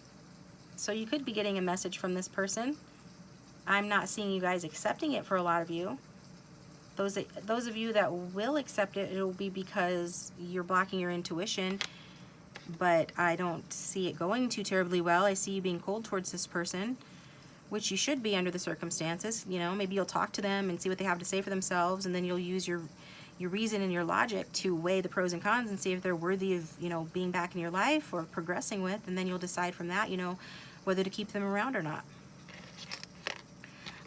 Speaker 1: So you could be getting a message from this person. I'm not seeing you guys accepting it for a lot of you. Those of you that will accept it, it will be because you're blocking your intuition. But I don't see it going too terribly well. I see you being cold towards this person, which you should be under the circumstances. You know, maybe you'll talk to them and see what they have to say for themselves, and then you'll use your reason and your logic to weigh the pros and cons and see if they're worthy of, you know, being back in your life or progressing with, and then you'll decide from that, you know, whether to keep them around or not.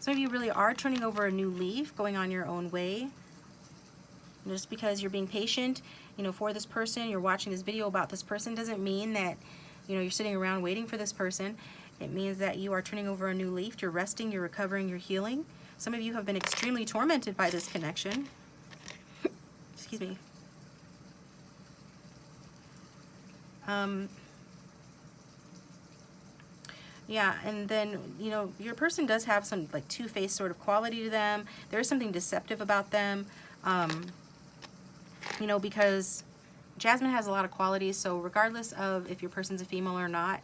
Speaker 1: Some of you really are turning over a new leaf, going on your own way. And just because you're being patient, you know, for this person, you're watching this video about this person, doesn't mean that, you know, you're sitting around waiting for this person. It means that you are turning over a new leaf. You're resting, you're recovering, you're healing. Some of you have been extremely tormented by this connection. Excuse me. Yeah, and then, you know, your person does have some like two-faced sort of quality to them. There is something deceptive about them, you know, because Jasmine has a lot of qualities. So regardless of if your person's a female or not,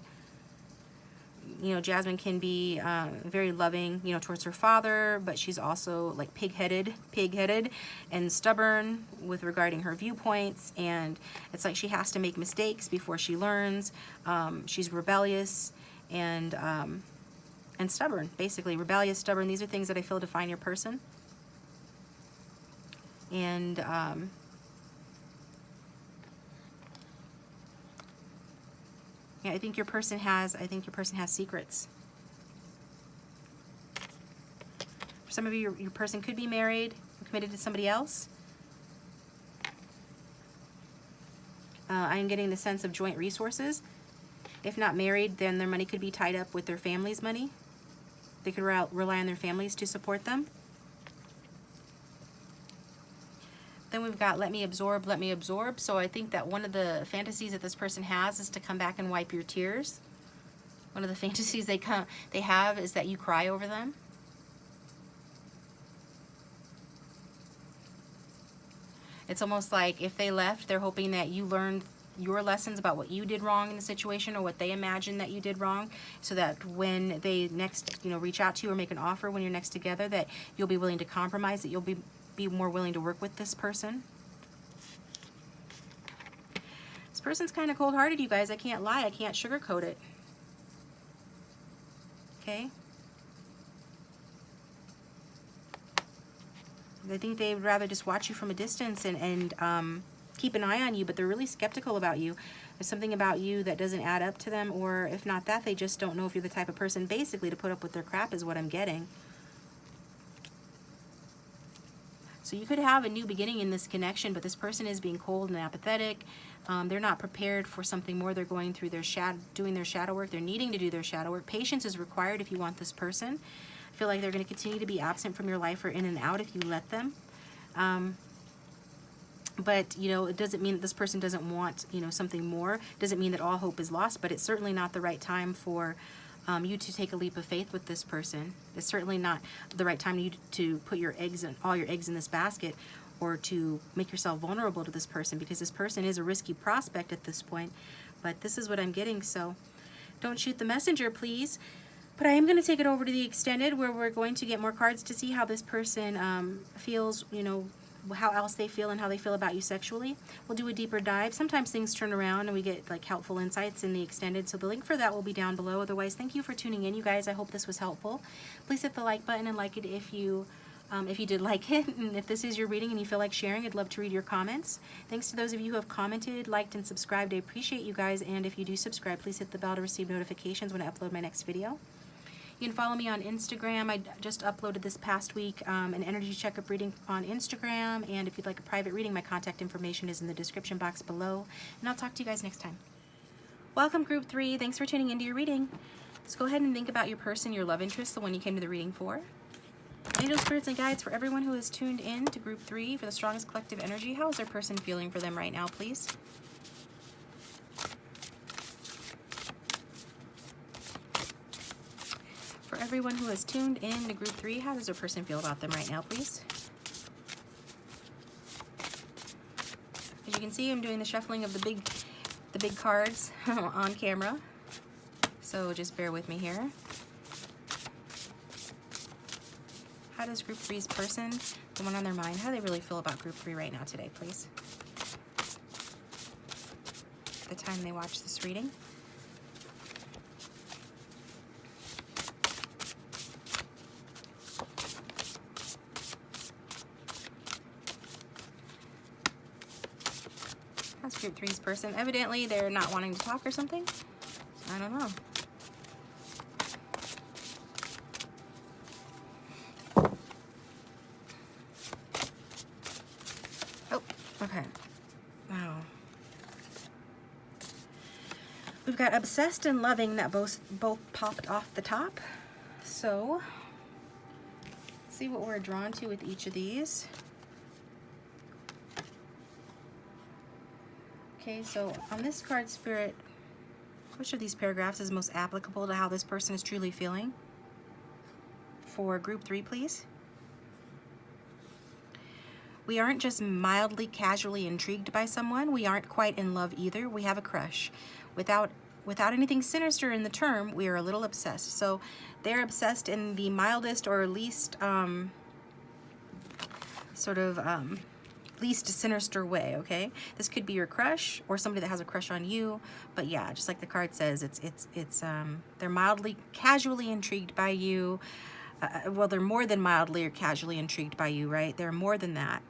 Speaker 1: you know, Jasmine can be very loving, you know, towards her father, but she's also like pig-headed and stubborn with regarding her viewpoints. And it's like she has to make mistakes before she learns. She's rebellious and stubborn, basically. Rebellious, stubborn. These are things that I feel define your person. And yeah, I think your person has secrets. For some of you, your person could be married or committed to somebody else. I'm getting the sense of joint resources. If not married, then their money could be tied up with their family's money. They could rely on their families to support them. Then we've got let me absorb, let me absorb. So I think that one of the fantasies that this person has is to come back and wipe your tears. One of the fantasies they have is that you cry over them. It's almost like if they left, they're hoping that you learned your lessons about what you did wrong in the situation or what they imagined that you did wrong, so that when they next, you know, reach out to you or make an offer when you're next together, that you'll be willing to compromise, that you'll be more willing to work with this person. This person's kind of cold-hearted, you guys. I can't lie. I can't sugarcoat it. Okay? I think they would rather just watch you from a distance and keep an eye on you, but they're really skeptical about you. There's something about you that doesn't add up to them, or if not that, they just don't know if you're the type of person basically to put up with their crap is what I'm getting. So you could have a new beginning in this connection, but this person is being cold and apathetic. They're not prepared for something more. They're going through doing their shadow work. They're needing to do their shadow work. Patience is required if you want this person. I feel like they're going to continue to be absent from your life or in and out if you let them. But, you know, it doesn't mean that this person doesn't want, you know, something more. It doesn't mean that all hope is lost, but it's certainly not the right time for you to take a leap of faith with this person. It's certainly not the right time to put all your eggs in this basket, or to make yourself vulnerable to this person, because this person is a risky prospect at this point. But this is what I'm getting, so don't shoot the messenger, please. But I am going to take it over to the extended, where we're going to get more cards to see how this person feels, you know, how else they feel and how they feel about you sexually. We'll do a deeper dive. Sometimes things turn around and we get like helpful insights in the extended, so the link for that will be down below. Otherwise, thank you for tuning in, you guys. I hope this was helpful. Please hit the like button and like it if you did like it, and if this is your reading and you feel like sharing, I'd love to read your comments. Thanks to those of you who have commented, liked, and subscribed. I appreciate you guys, and if you do subscribe, please hit the bell to receive notifications when I upload my next video. You can follow me on Instagram. I just uploaded this past week an energy checkup reading on Instagram, and if you'd like a private reading, my contact information is in the description box below, and I'll talk to you guys next time. Welcome, Group 3. Thanks for tuning into your reading. Let's go ahead and think about your person, your love interest, the one you came to the reading for. Angel spirits and guides, for everyone who is tuned in to Group 3 for the strongest collective energy, how is their person feeling for them right now, please? For everyone who has tuned in to Group 3, how does their person feel about them right now, please? As you can see, I'm doing the shuffling of the big cards on camera, so just bear with me here. How does Group 3's person, the one on their mind, how do they really feel about Group 3 right now today, please? The time they watch this reading. How's Group 3's person? Evidently, they're not wanting to talk or something. I don't know. Okay. Wow. We've got obsessed and loving that both popped off the top. So, let's see what we're drawn to with each of these. Okay, so on this card, Spirit, Which of these paragraphs is most applicable to how this person is truly feeling? For group 3, please. We aren't just mildly casually intrigued by someone. We aren't quite in love either. We have a crush. Without anything sinister in the term, we are a little obsessed. So they're obsessed in the mildest or least least sinister way, okay? This could be your crush or somebody that has a crush on you, but yeah, just like the card says, they're mildly casually intrigued by you. Well, they're more than mildly or casually intrigued by you, right? They're more than that,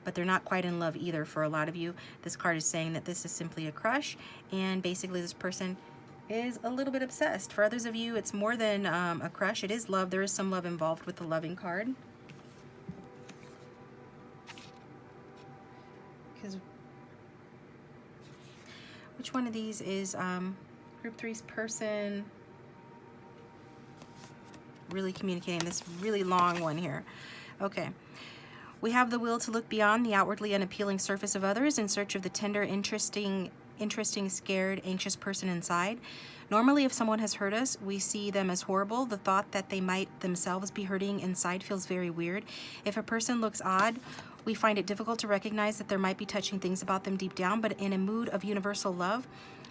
Speaker 1: but they're not quite in love either. For a lot of you, this card is saying that this is simply a crush, and basically this person is a little bit obsessed. For others of you, it's more than a crush. It is love. There is some love involved with the loving card. Because which one of these is group 3's person really communicating? This really long one here. Okay. We have the will to look beyond the outwardly unappealing surface of others in search of the tender, interesting, scared, anxious person inside. Normally, if someone has hurt us, we see them as horrible. The thought that they might themselves be hurting inside feels very weird. If a person looks odd, we find it difficult to recognize that there might be touching things about them deep down, but in a mood of universal love,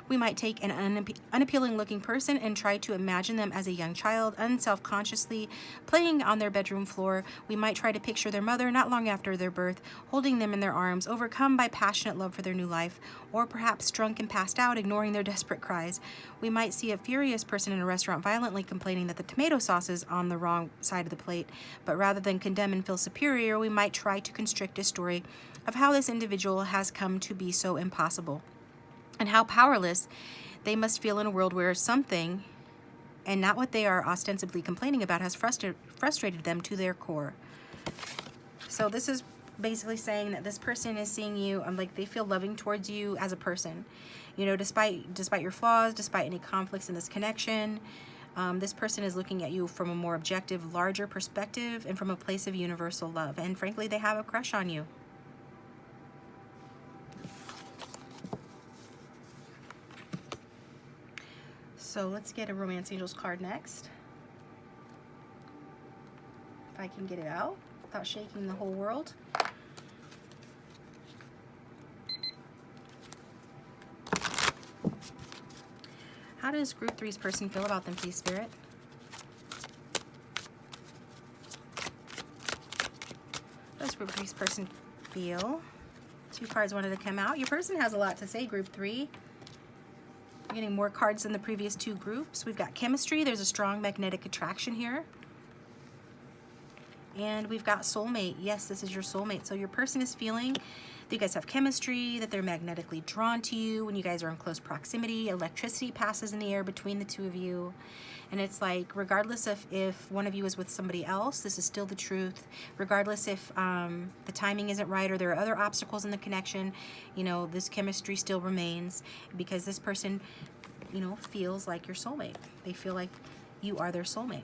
Speaker 1: we might take an unappealing looking person and try to imagine them as a young child, unselfconsciously playing on their bedroom floor. We might try to picture their mother not long after their birth, holding them in their arms, overcome by passionate love for their new life, or perhaps drunk and passed out, ignoring their desperate cries. We might see a furious person in a restaurant violently complaining that the tomato sauce is on the wrong side of the plate, but rather than condemn and feel superior, we might try to construct a story of how this individual has come to be so impossible, and how powerless they must feel in a world where something, and not what they are ostensibly complaining about, has frustrated them to their core. So this is basically saying that this person is seeing you, like they feel loving towards you as a person. You know, despite your flaws, despite any conflicts in this connection, this person is looking at you from a more objective, larger perspective and from a place of universal love. And frankly, they have a crush on you. So let's get a Romance Angels card next. If I can get it out without shaking the whole world. How does group 3's person feel about them, please, Spirit? How does group 3's person feel? 2 cards wanted to come out. Your person has a lot to say, group 3. We're getting more cards than the previous 2 groups. We've got chemistry. There's a strong magnetic attraction here. And we've got soulmate. Yes, this is your soulmate. So your person is feeling that you guys have chemistry, that they're magnetically drawn to you when you guys are in close proximity. Electricity passes in the air between the 2 of you. And it's like, regardless of if one of you is with somebody else, this is still the truth. Regardless if the timing isn't right or there are other obstacles in the connection, you know, this chemistry still remains because this person, you know, feels like your soulmate. They feel like you are their soulmate.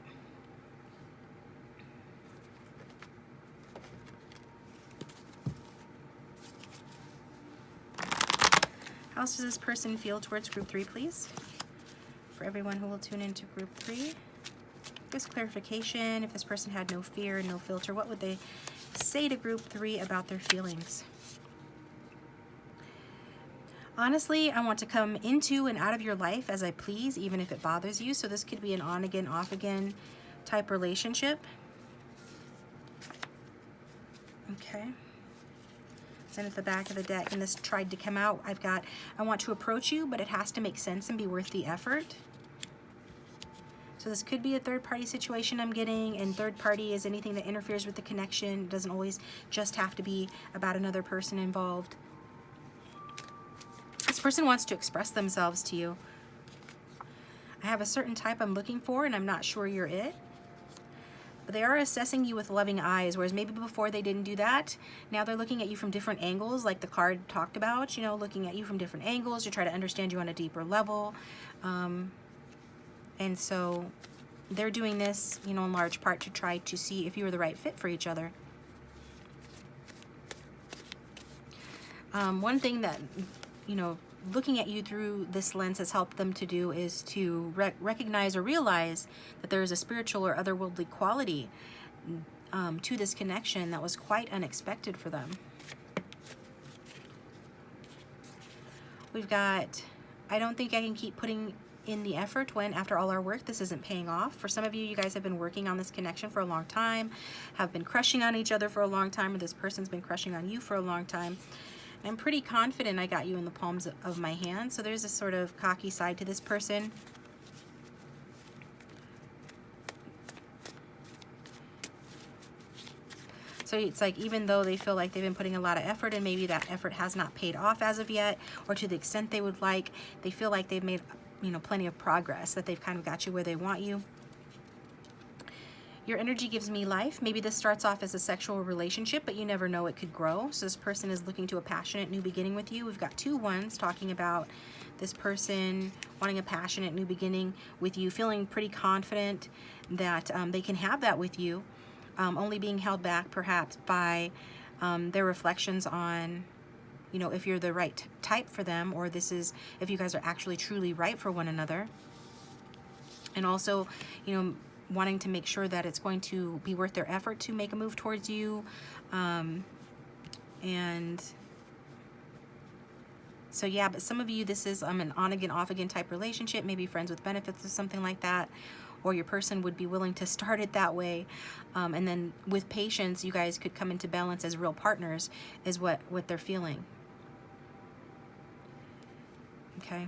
Speaker 1: How else does this person feel towards group 3, please? For everyone who will tune into group 3. Just clarification, if this person had no fear and no filter, what would they say to group 3 about their feelings? Honestly, I want to come into and out of your life as I please, even if it bothers you. So this could be an on again, off again type relationship. Okay. And at the back of the deck, and this tried to come out, I've got, I want to approach you, but it has to make sense and be worth the effort. So this could be a third-party situation I'm getting, and third party is anything that interferes with the connection. It doesn't always just have to be about another person involved. This person wants to express themselves to you. I have a certain type I'm looking for, and I'm not sure you're it. But they are assessing you with loving eyes, whereas maybe before they didn't do that. Now they're looking at you from different angles, like the card talked about, you know, looking at you from different angles to try to understand you on a deeper level. And so they're doing this, you know, in large part to try to see if you are the right fit for each other. One thing that, you know, looking at you through this lens has helped them to do is to recognize or realize that there is a spiritual or otherworldly quality to this connection that was quite unexpected for them. We've got, I don't think I can keep putting in the effort when after all our work this isn't paying off. For some of you, you guys have been working on this connection for a long time, have been crushing on each other for a long time, or this person's been crushing on you for a long time. I'm pretty confident I got you in the palms of my hand. So there's a sort of cocky side to this person. So it's like, even though they feel like they've been putting a lot of effort and maybe that effort has not paid off as of yet, or to the extent they would like, they feel like they've made, you know, plenty of progress, that they've kind of got you where they want you. Your energy gives me life. Maybe this starts off as a sexual relationship, but you never know, it could grow. So this person is looking to a passionate new beginning with you. We've got 2 ones talking about this person wanting a passionate new beginning with you, feeling pretty confident that they can have that with you, only being held back perhaps by their reflections on, you know, if you're the right type for them, or this is if you guys are actually truly right for one another. And also, you know, wanting to make sure that it's going to be worth their effort to make a move towards you. And so yeah, but some of you, this is an on again, off again type relationship, maybe friends with benefits or something like that, or your person would be willing to start it that way. And then with patience, you guys could come into balance as real partners, is what they're feeling. Okay.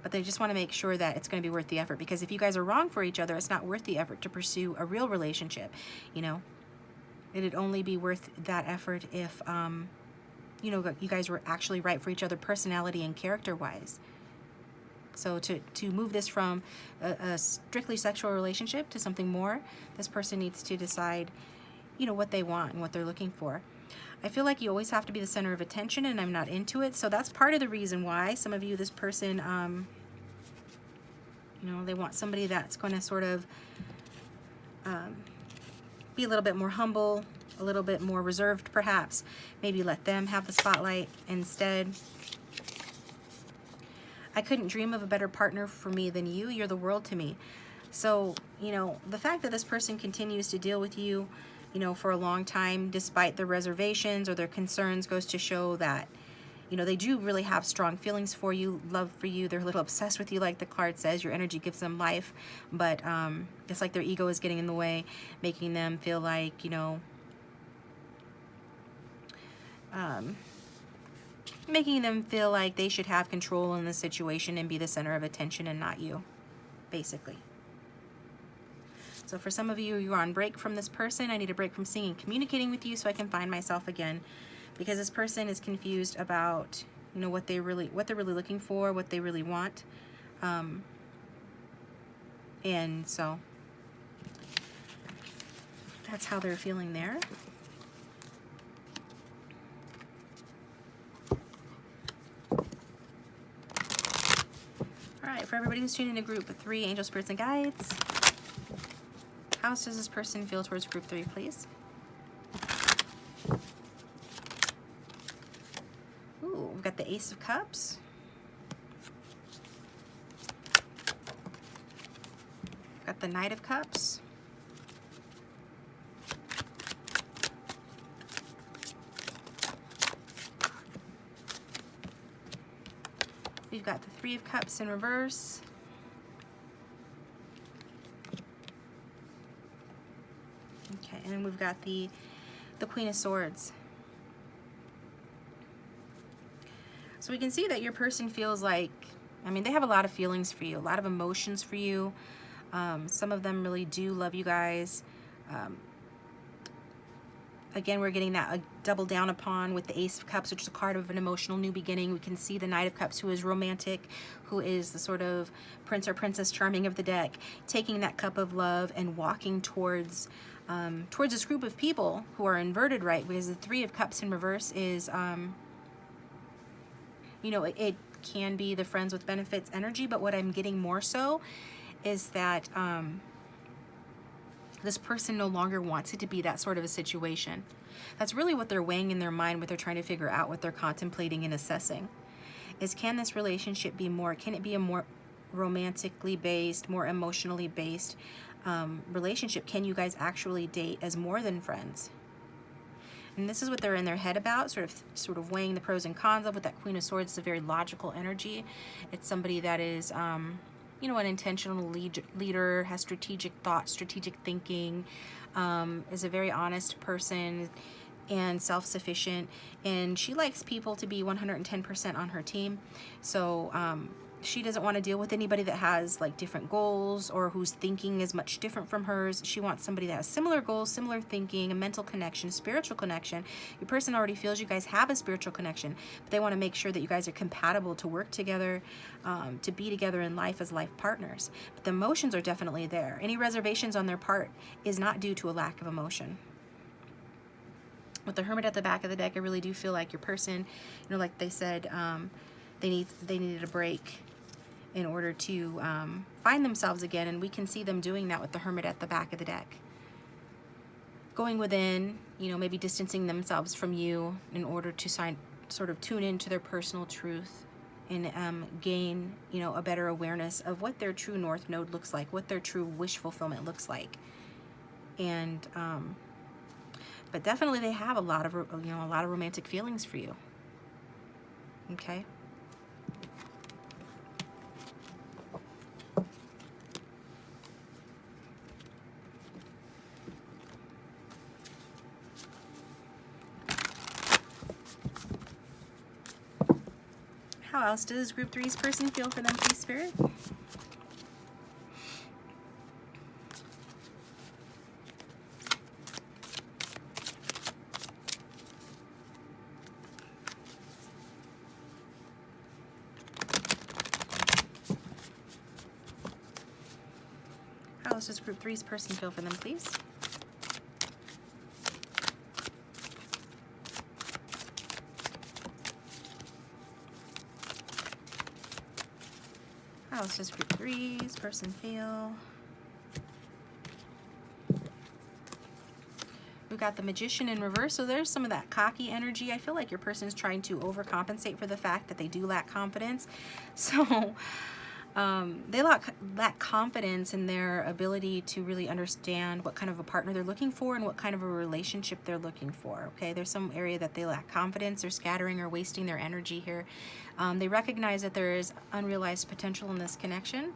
Speaker 1: But they just want to make sure that it's going to be worth the effort, because if you guys are wrong for each other, it's not worth the effort to pursue a real relationship. You know, it'd only be worth that effort if, you know, you guys were actually right for each other, personality and character wise. So to move this from a strictly sexual relationship to something more, this person needs to decide, you know, what they want and what they're looking for. I feel like you always have to be the center of attention, and I'm not into it. So that's part of the reason why some of you, this person, you know, they want somebody that's going to sort of be a little bit more humble, a little bit more reserved perhaps. Maybe let them have the spotlight instead. I couldn't dream of a better partner for me than you. You're the world to me. So, you know, the fact that this person continues to deal with you, you know, for a long time, despite their reservations or their concerns, goes to show that, you know, they do really have strong feelings for you, love for you. They're a little obsessed with you, like the card says. Your energy gives them life, but it's like their ego is getting in the way, making them feel like, you know, making them feel like they should have control in the situation and be the center of attention and not you, basically. So for some of you, you're on break from this person. I need a break from seeing and communicating with you so I can find myself again, because this person is confused about, you know, what they're really looking for, what they really want. And so that's how they're feeling there. All right, for everybody who's tuning in to group 3, angel spirits and guides, how does this person feel towards group 3, please? Ooh, we've got the Ace of Cups. Got the Knight of Cups. We've got the Three of Cups in reverse. Okay, and then we've got the Queen of Swords. So we can see that your person feels like, I mean, they have a lot of feelings for you, a lot of emotions for you. Some of them really do love you guys. Again, we're getting that double down upon with the Ace of Cups, which is a card of an emotional new beginning. We can see the Knight of Cups, who is romantic, who is the sort of prince or princess charming of the deck, taking that cup of love and walking towards this group of people who are inverted, right? Because the Three of Cups in reverse is, you know, it can be the friends with benefits energy, but what I'm getting more so is that This person no longer wants it to be that sort of a situation. That's really what they're weighing in their mind, what they're trying to figure out, what they're contemplating and assessing. Is, can this relationship be more, can it be a more romantically based, more emotionally based relationship? Can you guys actually date as more than friends? And this is what they're in their head about, sort of weighing the pros and cons of. With that Queen of Swords, it's a very logical energy. It's somebody that is, you know, an intentional leader, has strategic thought, strategic thinking, is a very honest person and self-sufficient, and she likes people to be 110% on her team. So she doesn't want to deal with anybody that has like different goals or whose thinking is much different from hers. She wants somebody that has similar goals, similar thinking, a mental connection, spiritual connection. Your person already feels you guys have a spiritual connection, but they want to make sure that you guys are compatible to work together, to be together in life as life partners. But the emotions are definitely there. Any reservations on their part is not due to a lack of emotion. With the Hermit at the back of the deck, I really do feel like your person, you know, like they said, they needed a break in order to find themselves again, and we can see them doing that with the Hermit at the back of the deck. Going within, you know, maybe distancing themselves from you in order to sort of tune into their personal truth and gain, you know, a better awareness of what their true North Node looks like, what their true wish fulfillment looks like. And but definitely they have a lot of, you know, a lot of romantic feelings for you. Okay. How else does Group 3's person feel for them, please, Spirit? How else does Group 3's person feel for them, please? How else does Group 3's person feel? We've got the Magician in reverse, so there's some of that cocky energy. I feel like your person is trying to overcompensate for the fact that they do lack confidence. So they lack confidence in their ability to really understand what kind of a partner they're looking for and what kind of a relationship they're looking for. Okay, there's some area that they lack confidence, they're scattering or wasting their energy here. They recognize that there is unrealized potential in this connection.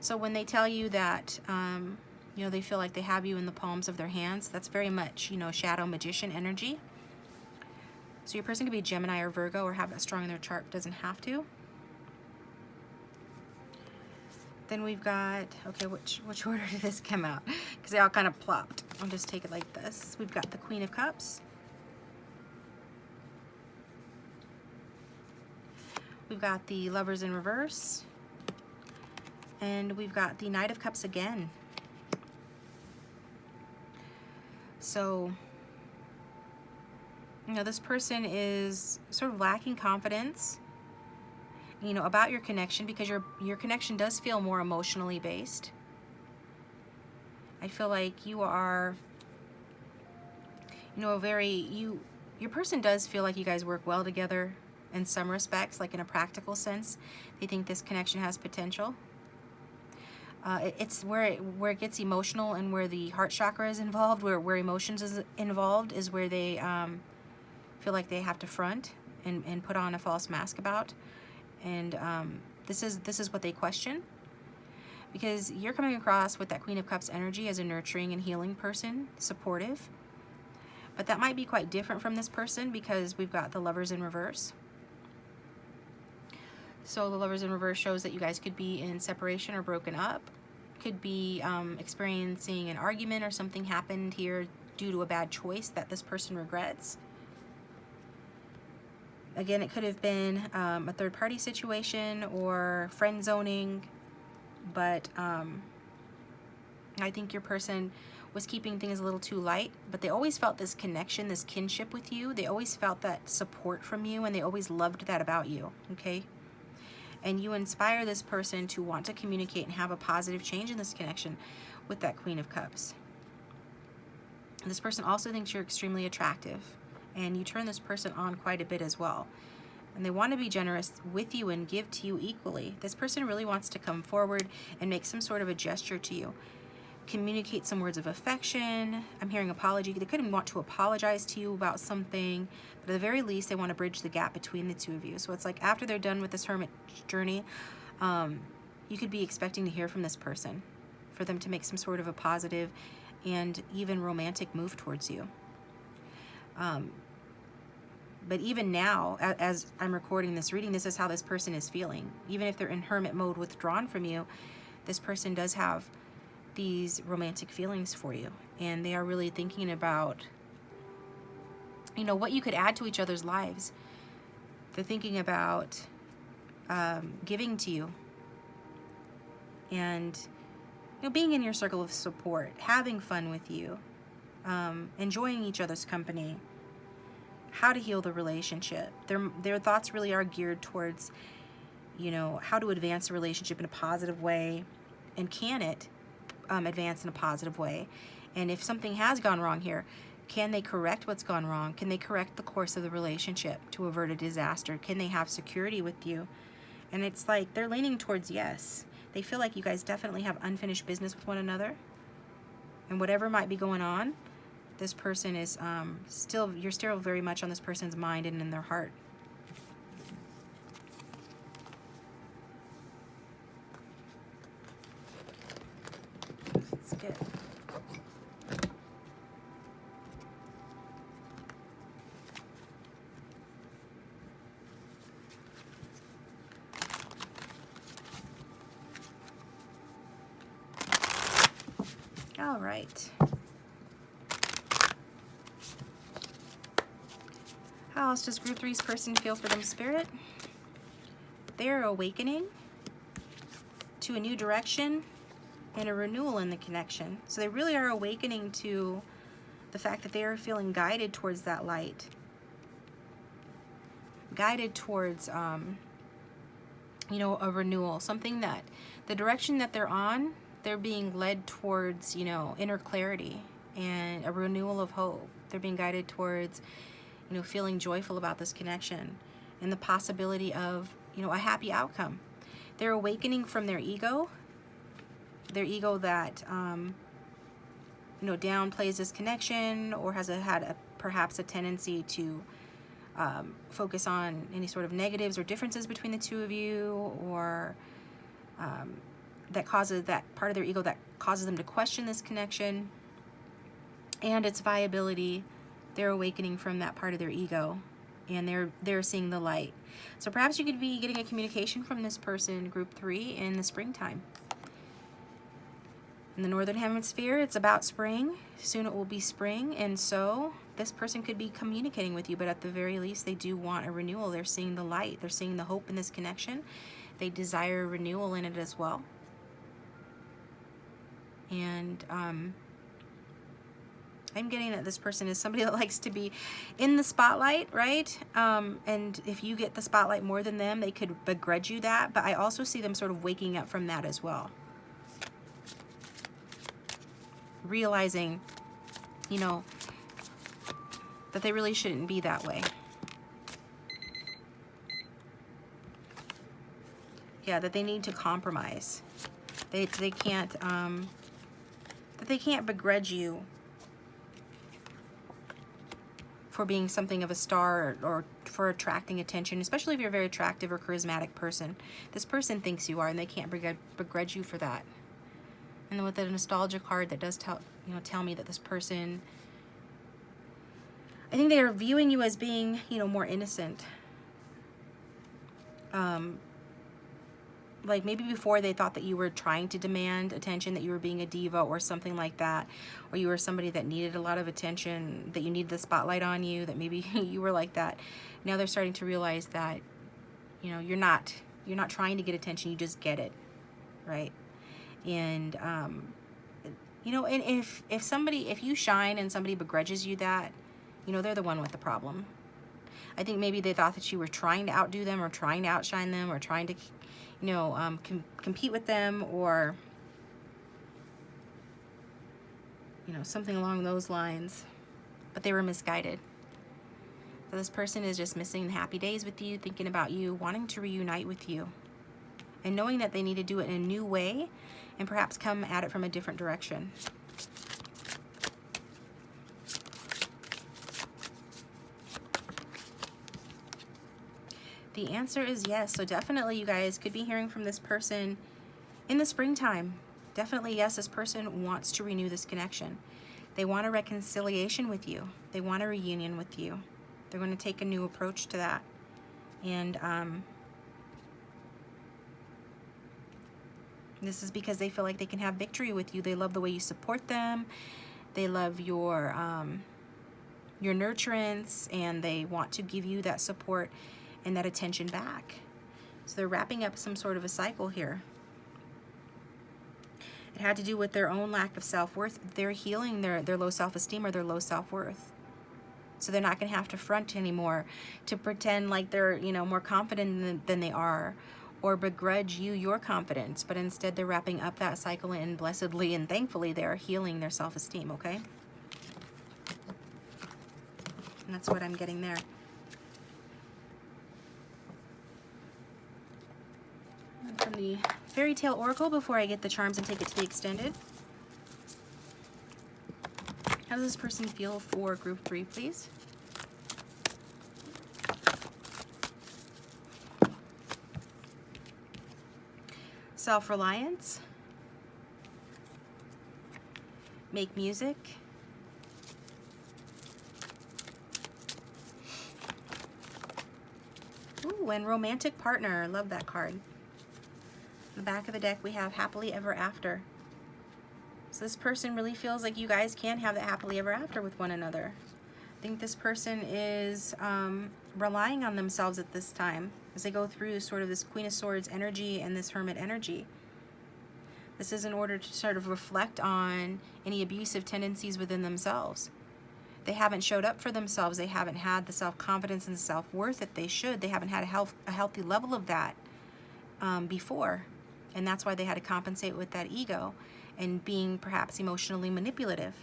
Speaker 1: So when they tell you that, you know, they feel like they have you in the palms of their hands, that's very much, you know, shadow magician energy. So your person could be Gemini or Virgo or have that strong in their chart, doesn't have to. Then we've got, okay, which order did this come out? Because they all kind of plopped. I'll just take it like this. We've got the Queen of Cups. We've got the Lovers in reverse. And we've got the Knight of Cups again. So, you know, this person is sort of lacking confidence, you know, about your connection, because your connection does feel more emotionally based. I feel like you are, you know, your person does feel like you guys work well together in some respects, like in a practical sense. They think this connection has potential. It's where it gets emotional and where the heart chakra is involved, where emotions is involved, is where they feel like they have to front and put on a false mask about. And this is what they question, because you're coming across with that Queen of Cups energy as a nurturing and healing person, supportive. But that might be quite different from this person, because we've got the Lovers in reverse. So the Lovers in reverse shows that you guys could be in separation or broken up, could be experiencing an argument, or something happened here due to a bad choice that this person regrets. Again, it could have been a third-party situation or friend zoning, but I think your person was keeping things a little too light, but they always felt this connection, this kinship with you. They always felt that support from you, and they always loved that about you, okay? And you inspire this person to want to communicate and have a positive change in this connection with that Queen of Cups. This person also thinks you're extremely attractive, and you turn this person on quite a bit as well. And they want to be generous with you and give to you equally. This person really wants to come forward and make some sort of a gesture to you. Communicate some words of affection. I'm hearing apology. They could even want to apologize to you about something, but at the very least, they want to bridge the gap between the two of you. So it's like after they're done with this hermit journey, you could be expecting to hear from this person, for them to make some sort of a positive and even romantic move towards you. But even now, as I'm recording this reading, this is how this person is feeling. Even if they're in hermit mode, withdrawn from you, this person does have these romantic feelings for you. And they are really thinking about, you know, what you could add to each other's lives. They're thinking about giving to you. And, you know, being in your circle of support, having fun with you, enjoying each other's company, how to heal the relationship. Their thoughts really are geared towards, you know, how to advance the relationship in a positive way, and can it advance in a positive way? And if something has gone wrong here, can they correct what's gone wrong? Can they correct the course of the relationship to avert a disaster? Can they have security with you? And it's like they're leaning towards yes. They feel like you guys definitely have unfinished business with one another. And whatever might be going on, this person is you're still very much on this person's mind and in their heart. That's good. All right. How else does group 3's person feel for them, Spirit? They're awakening to a new direction and a renewal in the connection. So they really are awakening to the fact that they are feeling guided towards that light. Guided towards, you know, a renewal. Something that, the direction that they're on, they're being led towards, you know, inner clarity and a renewal of hope. They're being guided towards, you know, feeling joyful about this connection and the possibility of, you know, a happy outcome. They're awakening from their ego that, you know, downplays this connection or has perhaps a tendency to focus on any sort of negatives or differences between the two of you, or that causes that part of their ego that causes them to question this connection and its viability. They're awakening from that part of their ego, and they're seeing the light. So perhaps you could be getting a communication from this person, group 3, in the springtime. In the northern hemisphere, it's about spring. Soon it will be spring, and so this person could be communicating with you, but at the very least, they do want a renewal. They're seeing the light. They're seeing the hope in this connection. They desire a renewal in it as well. And I'm getting that this person is somebody that likes to be in the spotlight, right? And if you get the spotlight more than them, they could begrudge you that. But I also see them sort of waking up from that as well. Realizing, you know, that they really shouldn't be that way. Yeah, that they need to compromise. They can't, that they can't begrudge you for being something of a star or for attracting attention, especially if you're a very attractive or charismatic person. This person thinks you are, and they can't begrudge you for that. And then with the nostalgia card, that does tell me that this person, I think they are viewing you as being, you know, more innocent. Like maybe before they thought that you were trying to demand attention, that you were being a diva or something like that, or you were somebody that needed a lot of attention, that you needed the spotlight on you, that maybe you were like that. Now they're starting to realize that, you know, you're not trying to get attention, you just get it, right? And you know, and if you shine and somebody begrudges you that, you know, they're the one with the problem. I think maybe they thought that you were trying to outdo them or trying to outshine them or trying to, you know, compete with them, or, you know, something along those lines, but they were misguided. So this person is just missing happy days with you, thinking about you, wanting to reunite with you, and knowing that they need to do it in a new way and perhaps come at it from a different direction. The answer is yes. So definitely you guys could be hearing from this person in the springtime. Definitely yes, this person wants to renew this connection. They want a reconciliation with you. They want a reunion with you. They're going to take a new approach to that. And this is because they feel like they can have victory with you. They love the way you support them. They love your nurturance, and they want to give you that support and that attention back. So they're wrapping up some sort of a cycle here. It had to do with their own lack of self-worth. They're healing their low self-esteem or their low self-worth. So they're not going to have to front anymore to pretend like they're, you know, more confident than they are, or begrudge you your confidence. But instead they're wrapping up that cycle, and blessedly and thankfully they are healing their self-esteem, okay? And that's what I'm getting there. And from the Fairy Tale Oracle, before I get the charms and take it to the extended, how does this person feel for group 3, please? Self-reliance. Make music. Ooh, and romantic partner. Love that card. In the back of the deck we have happily ever after. So this person really feels like you guys can have that happily ever after with one another. I think this person is relying on themselves at this time as they go through sort of this Queen of Swords energy and this Hermit energy. This is in order to sort of reflect on any abusive tendencies within themselves. They haven't showed up for themselves. They haven't had the self-confidence and the self-worth that they should. They haven't had a healthy level of that before. And that's why they had to compensate with that ego and being perhaps emotionally manipulative.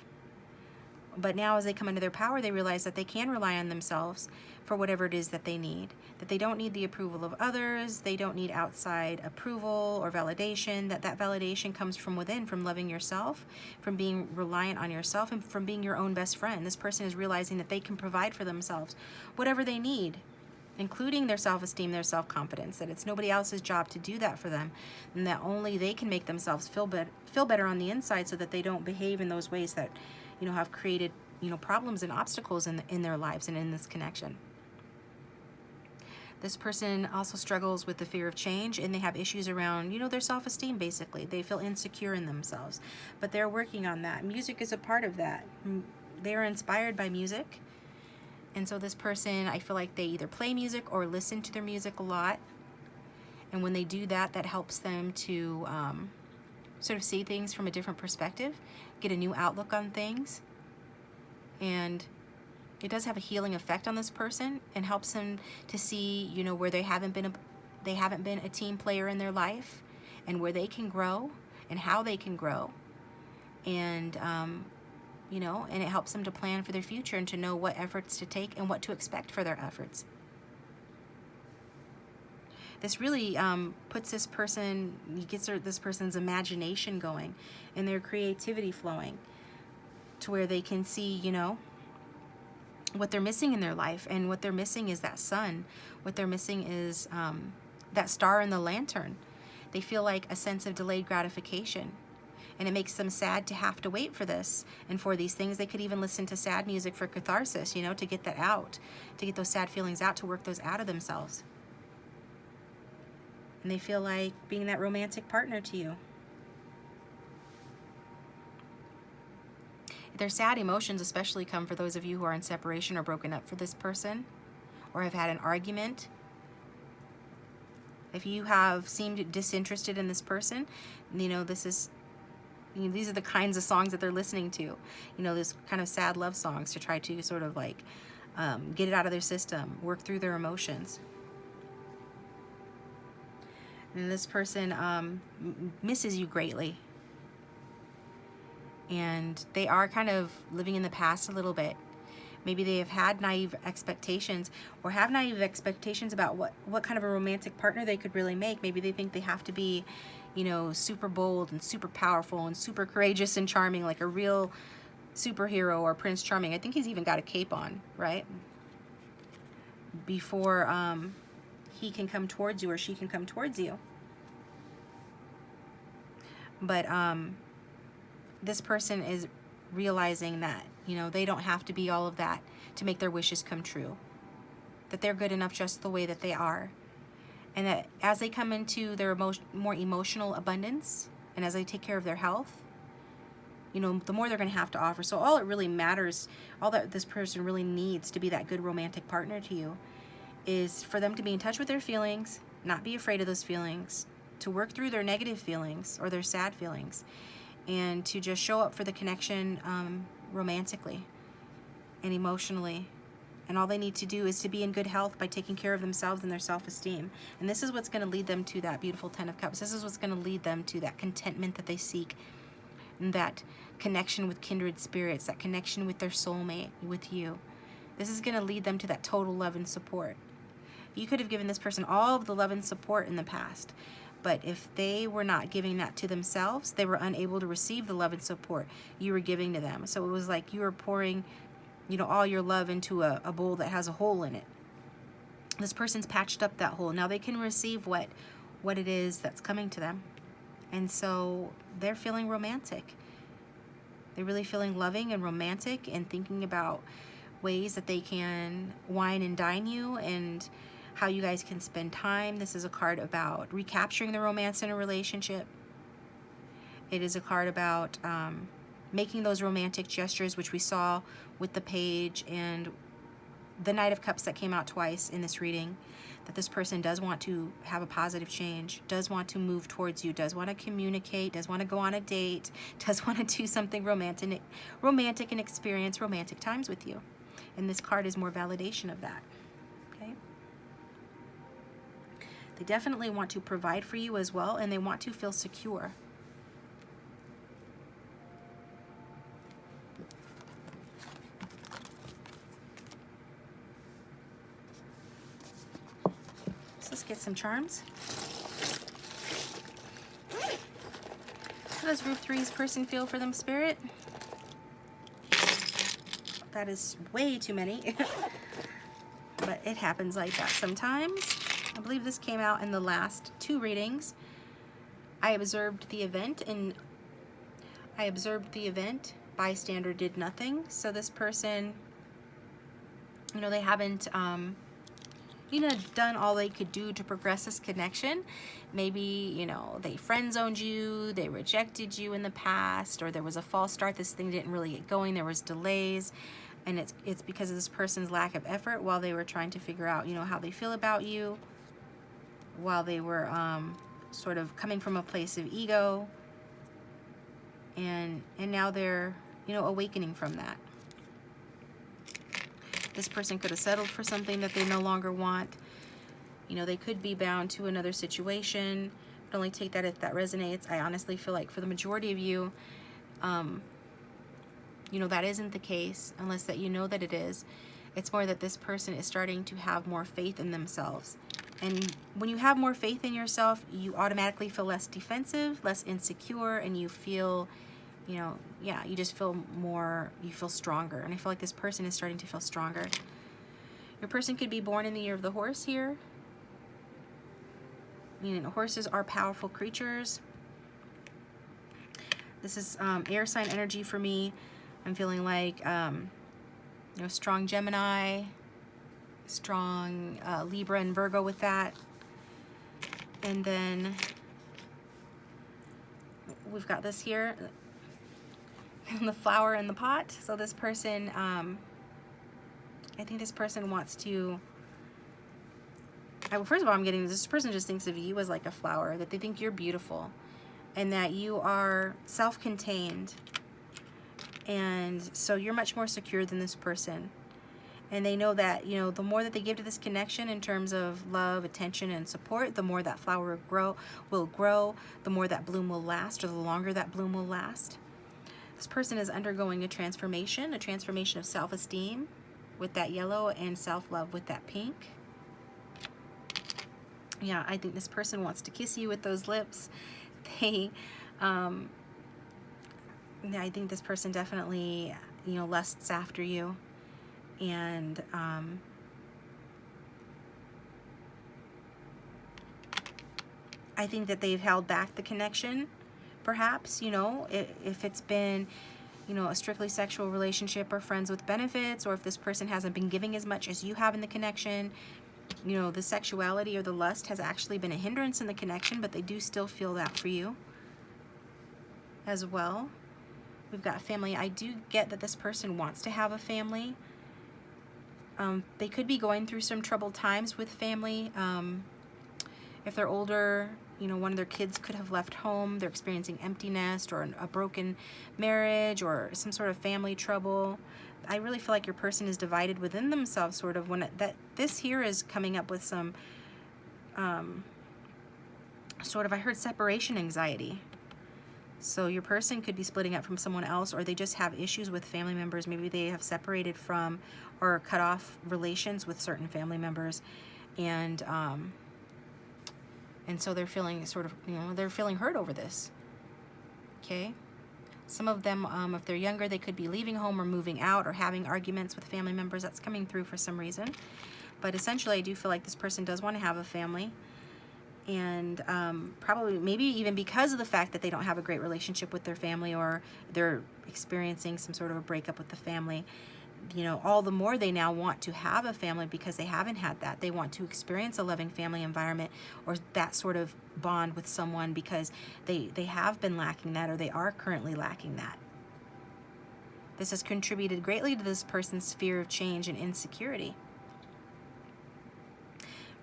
Speaker 1: But now as they come into their power, they realize that they can rely on themselves for whatever it is that they need. That they don't need the approval of others. They don't need outside approval or validation. That validation comes from within, from loving yourself, from being reliant on yourself, and from being your own best friend. This person is realizing that they can provide for themselves whatever they need, including their self-esteem, their self-confidence, that it's nobody else's job to do that for them, and that only they can make themselves feel better on the inside, so that they don't behave in those ways that, you know, have created, you know, problems and obstacles in their lives and in this connection. This person also struggles with the fear of change, and they have issues around, you know, their self-esteem. Basically, they feel insecure in themselves, but they're working on that. Music is a part of that. They are inspired by music. And so this person, I feel like they either play music or listen to their music a lot. And when they do that, that helps them to sort of see things from a different perspective, get a new outlook on things. And it does have a healing effect on this person and helps them to see, you know, where they haven't been a team player in their life, and where they can grow and how they can grow. And you know, and it helps them to plan for their future and to know what efforts to take and what to expect for their efforts. This really puts this person, gets this person's imagination going and their creativity flowing, to where they can see, you know, what they're missing in their life. And what they're missing is that sun. What they're missing is that star in the lantern. They feel like a sense of delayed gratification. And it makes them sad to have to wait for this and for these things. They could even listen to sad music for catharsis, you know, to get that out, to get those sad feelings out, to work those out of themselves. And they feel like being that romantic partner to you. Their sad emotions especially come for those of you who are in separation or broken up for this person, or have had an argument. If you have seemed disinterested in this person, you know, this is, you know, these are the kinds of songs that they're listening to. You know, this kind of sad love songs to try to sort of like get it out of their system, work through their emotions. And this person misses you greatly. And they are kind of living in the past a little bit. Maybe they have had naive expectations, or have naive expectations about what kind of a romantic partner they could really make. Maybe they think they have to be, you know, super bold and super powerful and super courageous and charming, like a real superhero or Prince Charming. I think he's even got a cape on, right? Before he can come towards you or she can come towards you. But this person is realizing that, you know, they don't have to be all of that to make their wishes come true. That they're good enough just the way that they are. And that as they come into their more emotional abundance, and as they take care of their health, you know, the more they're going to have to offer. So all it really matters, all that this person really needs to be that good romantic partner to you, is for them to be in touch with their feelings, not be afraid of those feelings, to work through their negative feelings or their sad feelings, and to just show up for the connection romantically and emotionally. And all they need to do is to be in good health by taking care of themselves and their self-esteem. And this is what's going to lead them to that beautiful Ten of Cups. This is what's going to lead them to that contentment that they seek, and that connection with kindred spirits, that connection with their soulmate, with you. This is going to lead them to that total love and support. You could have given this person all of the love and support in the past, but if they were not giving that to themselves, they were unable to receive the love and support you were giving to them. So it was like you were pouring, you know, all your love into a bowl that has a hole in it. This person's patched up that hole. Now they can receive what it is that's coming to them. And so they're feeling romantic. They're really feeling loving and romantic, and thinking about ways that they can wine and dine you, and how you guys can spend time. This is a card about recapturing the romance in a relationship. It is a card about making those romantic gestures, which we saw with the Page and the Knight of Cups that came out twice in this reading. That this person does want to have a positive change, does want to move towards you, does want to communicate, does want to go on a date, does want to do something romantic and experience romantic times with you. And this card is more validation of that. Okay? They definitely want to provide for you as well, and they want to feel secure. So let's get some charms. How does group 3's person feel for them, Spirit? That is way too many. But it happens like that sometimes. I believe this came out in the last 2 readings. I observed the event, bystander did nothing. So this person, you know, they haven't you know, done all they could do to progress this connection. Maybe, you know, they friend zoned you, they rejected you in the past, or there was a false start, this thing didn't really get going, there was delays, and it's because of this person's lack of effort while they were trying to figure out, you know, how they feel about you, while they were sort of coming from a place of ego, and now they're, you know, awakening from that. This person could have settled for something that they no longer want. You know, they could be bound to another situation. But only take that if that resonates. I honestly feel like for the majority of you, you know, that isn't the case, unless that you know that it is. It's more that this person is starting to have more faith in themselves. And when you have more faith in yourself, you automatically feel less defensive, less insecure, and you feel, you know, yeah, you just feel more, you feel stronger. And I feel like this person is starting to feel stronger. Your person could be born in the year of the horse here. You know, horses are powerful creatures. This is air sign energy for me. I'm feeling like, you know, strong Gemini, strong Libra and Virgo with that. And then we've got this here, the flower in the pot. So this person, I think this person wants to, first of all, I'm getting this person just thinks of you as like a flower, that they think you're beautiful and that you are self-contained. And so you're much more secure than this person. And they know that, you know, the more that they give to this connection in terms of love, attention, and support, the more that flower will grow, the more that bloom will last, or the longer that bloom will last. This person is undergoing a transformation of self-esteem with that yellow and self-love with that pink. Yeah, I think this person wants to kiss you with those lips. They, yeah, I think this person definitely, you know, lusts after you. And I think that they've held back the connection, perhaps, you know, if it's been, you know, a strictly sexual relationship or friends with benefits, or if this person hasn't been giving as much as you have in the connection, you know, the sexuality or the lust has actually been a hindrance in the connection, but they do still feel that for you as well. We've got family. I do get that this person wants to have a family. They could be going through some troubled times with family. If they're older, you know, one of their kids could have left home. They're experiencing empty nest or a broken marriage or some sort of family trouble. I really feel like your person is divided within themselves, sort of, when this here is coming up with some sort of, I heard separation anxiety. So your person could be splitting up from someone else, or they just have issues with family members. Maybe they have separated from or cut off relations with certain family members, and so they're feeling sort of, you know, they're feeling hurt over this. Okay. Some of them, if they're younger, they could be leaving home or moving out or having arguments with family members. That's coming through for some reason. But essentially, I do feel like this person does want to have a family. And probably, maybe even because of the fact that they don't have a great relationship with their family, or they're experiencing some sort of a breakup with the family, you know, all the more they now want to have a family because they haven't had that. They want to experience a loving family environment or that sort of bond with someone because they have been lacking that, or they are currently lacking that. This has contributed greatly to this person's fear of change and insecurity.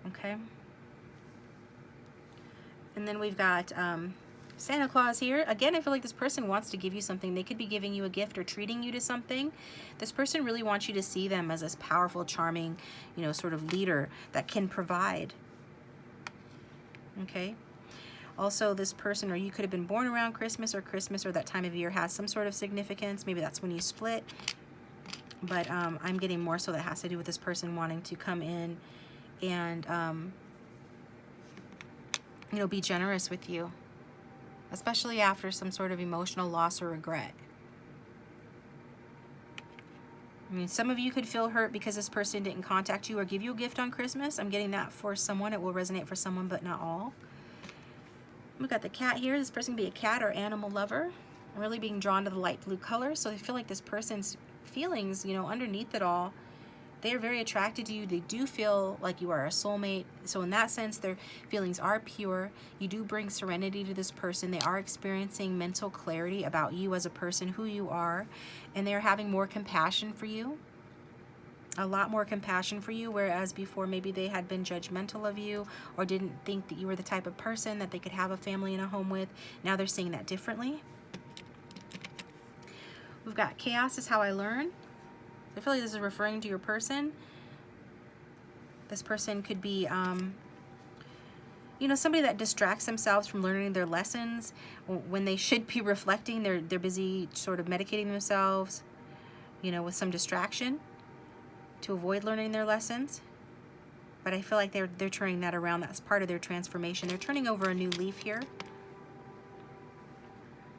Speaker 1: Okay. And then we've got Santa Claus here. Again, I feel like this person wants to give you something. They could be giving you a gift or treating you to something. This person really wants you to see them as this powerful, charming, you know, sort of leader that can provide. Okay. Also, this person, or you could have been born around Christmas or that time of year has some sort of significance. Maybe that's when you split. But I'm getting more so that has to do with this person wanting to come in and, you know, be generous with you, especially after some sort of emotional loss or regret. I mean, some of you could feel hurt because this person didn't contact you or give you a gift on Christmas. I'm getting that for someone. It will resonate for someone, but not all. We've got the cat here. This person can be a cat or animal lover. I'm really being drawn to the light blue color. So I feel like this person's feelings, you know, underneath it all, they are very attracted to you. They do feel like you are a soulmate. So in that sense, their feelings are pure. You do bring serenity to this person. They are experiencing mental clarity about you as a person, who you are, and they are having more compassion for you. A lot more compassion for you, whereas before maybe they had been judgmental of you or didn't think that you were the type of person that they could have a family and a home with. Now they're seeing that differently. We've got chaos is how I learn. I feel like this is referring to your person. This person could be, you know, somebody that distracts themselves from learning their lessons when they should be reflecting. They're busy sort of medicating themselves, you know, with some distraction to avoid learning their lessons. But I feel like they're turning that around. That's part of their transformation. They're turning over a new leaf here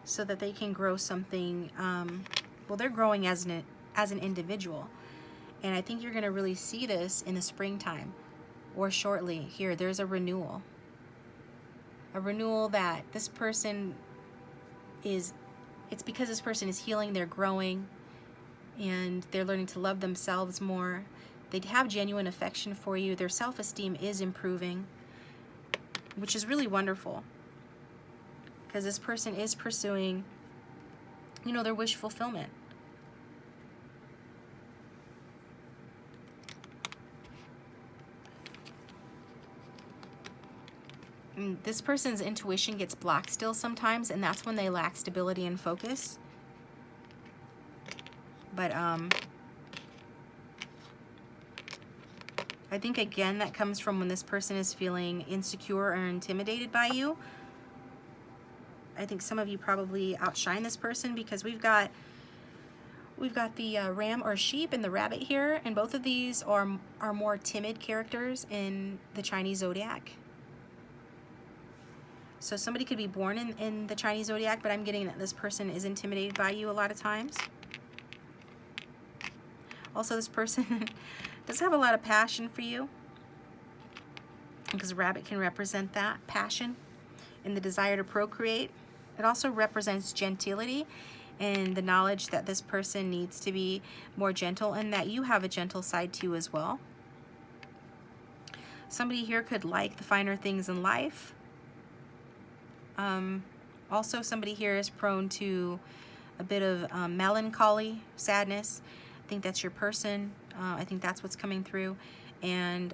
Speaker 1: so that they can grow something. Well, they're growing as an individual. And I think you're going to really see this in the springtime or shortly. Here, there's a renewal. A renewal that this person is, it's because this person is healing, they're growing, and they're learning to love themselves more. They have genuine affection for you. Their self-esteem is improving, which is really wonderful. Because this person is pursuing, you know, their wish fulfillment. This person's intuition gets blocked still sometimes, and that's when they lack stability and focus. But I think, again, that comes from when this person is feeling insecure or intimidated by you. I think some of you probably outshine this person, because we've got the ram or sheep and the rabbit here, and both of these are more timid characters in the Chinese zodiac. So somebody could be born in the Chinese zodiac, but I'm getting that this person is intimidated by you a lot of times. Also, this person does have a lot of passion for you, because rabbit can represent that passion and the desire to procreate. It also represents gentility and the knowledge that this person needs to be more gentle, and that you have a gentle side too as well. Somebody here could like the finer things in life. Also, somebody here is prone to a bit of melancholy, sadness. I think that's your person. I think that's what's coming through. And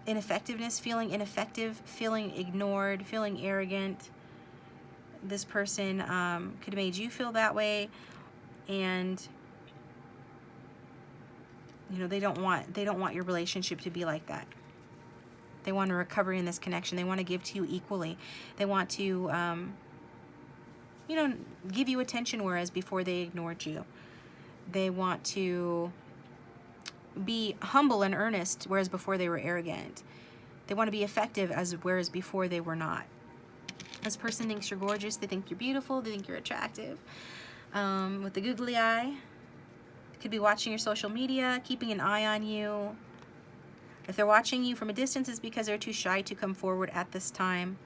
Speaker 1: ineffectiveness, feeling ineffective, feeling ignored, feeling arrogant. This person could have made you feel that way, and you know, they don't want your relationship to be like that. They want a recovery in this connection. They want to give to you equally. They want to, you know, give you attention, whereas before they ignored you. They want to be humble and earnest, whereas before they were arrogant. They want to be effective, whereas before they were not. This person thinks you're gorgeous. They think you're beautiful. They think you're attractive. With the googly eye. Could be watching your social media, keeping an eye on you. If they're watching you from a distance, it's because they're too shy to come forward at this time.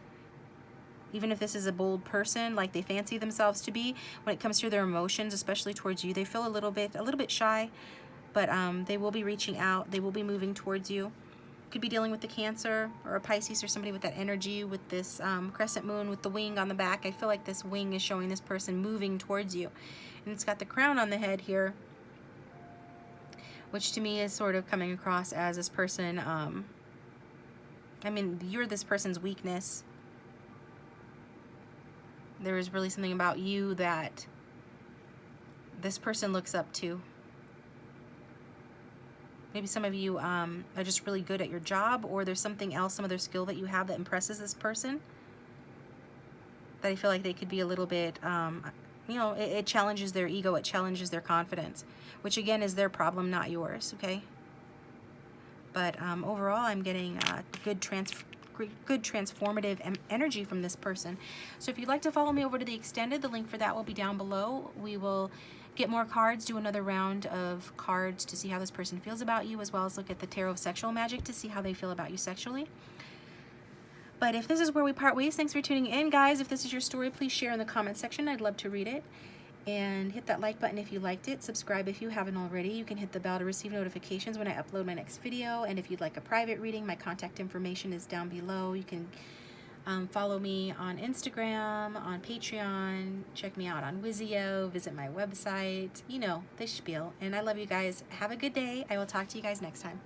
Speaker 1: Even if this is a bold person, like they fancy themselves to be, when it comes to their emotions, especially towards you, they feel a little bit shy, but they will be reaching out. They will be moving towards you. Could be dealing with the Cancer or a Pisces, or somebody with that energy, with this crescent moon with the wing on the back. I feel like this wing is showing this person moving towards you. And it's got the crown on the head here, which to me is sort of coming across as this person, I mean, you're this person's weakness. There is really something about you that this person looks up to. Maybe some of you are just really good at your job, or there's something else, some other skill that you have that impresses this person, that I feel like they could be a little bit, you know, it challenges their ego, it challenges their confidence, which again is their problem, not yours, okay? But overall, I'm getting good transformative energy from this person. So if you'd like to follow me over to the extended, the link for that will be down below. We will get more cards, do another round of cards to see how this person feels about you, as well as look at the Tarot of Sexual Magic to see how they feel about you sexually. But if this is where we part ways, thanks for tuning in, guys. If this is your story, please share in the comment section. I'd love to read it. And hit that like button if you liked it. Subscribe if you haven't already. You can hit the bell to receive notifications when I upload my next video. And if you'd like a private reading, my contact information is down below. You can follow me on Instagram, on Patreon, check me out on Vizio, visit my website, you know, the spiel. And I love you guys. Have a good day. I will talk to you guys next time.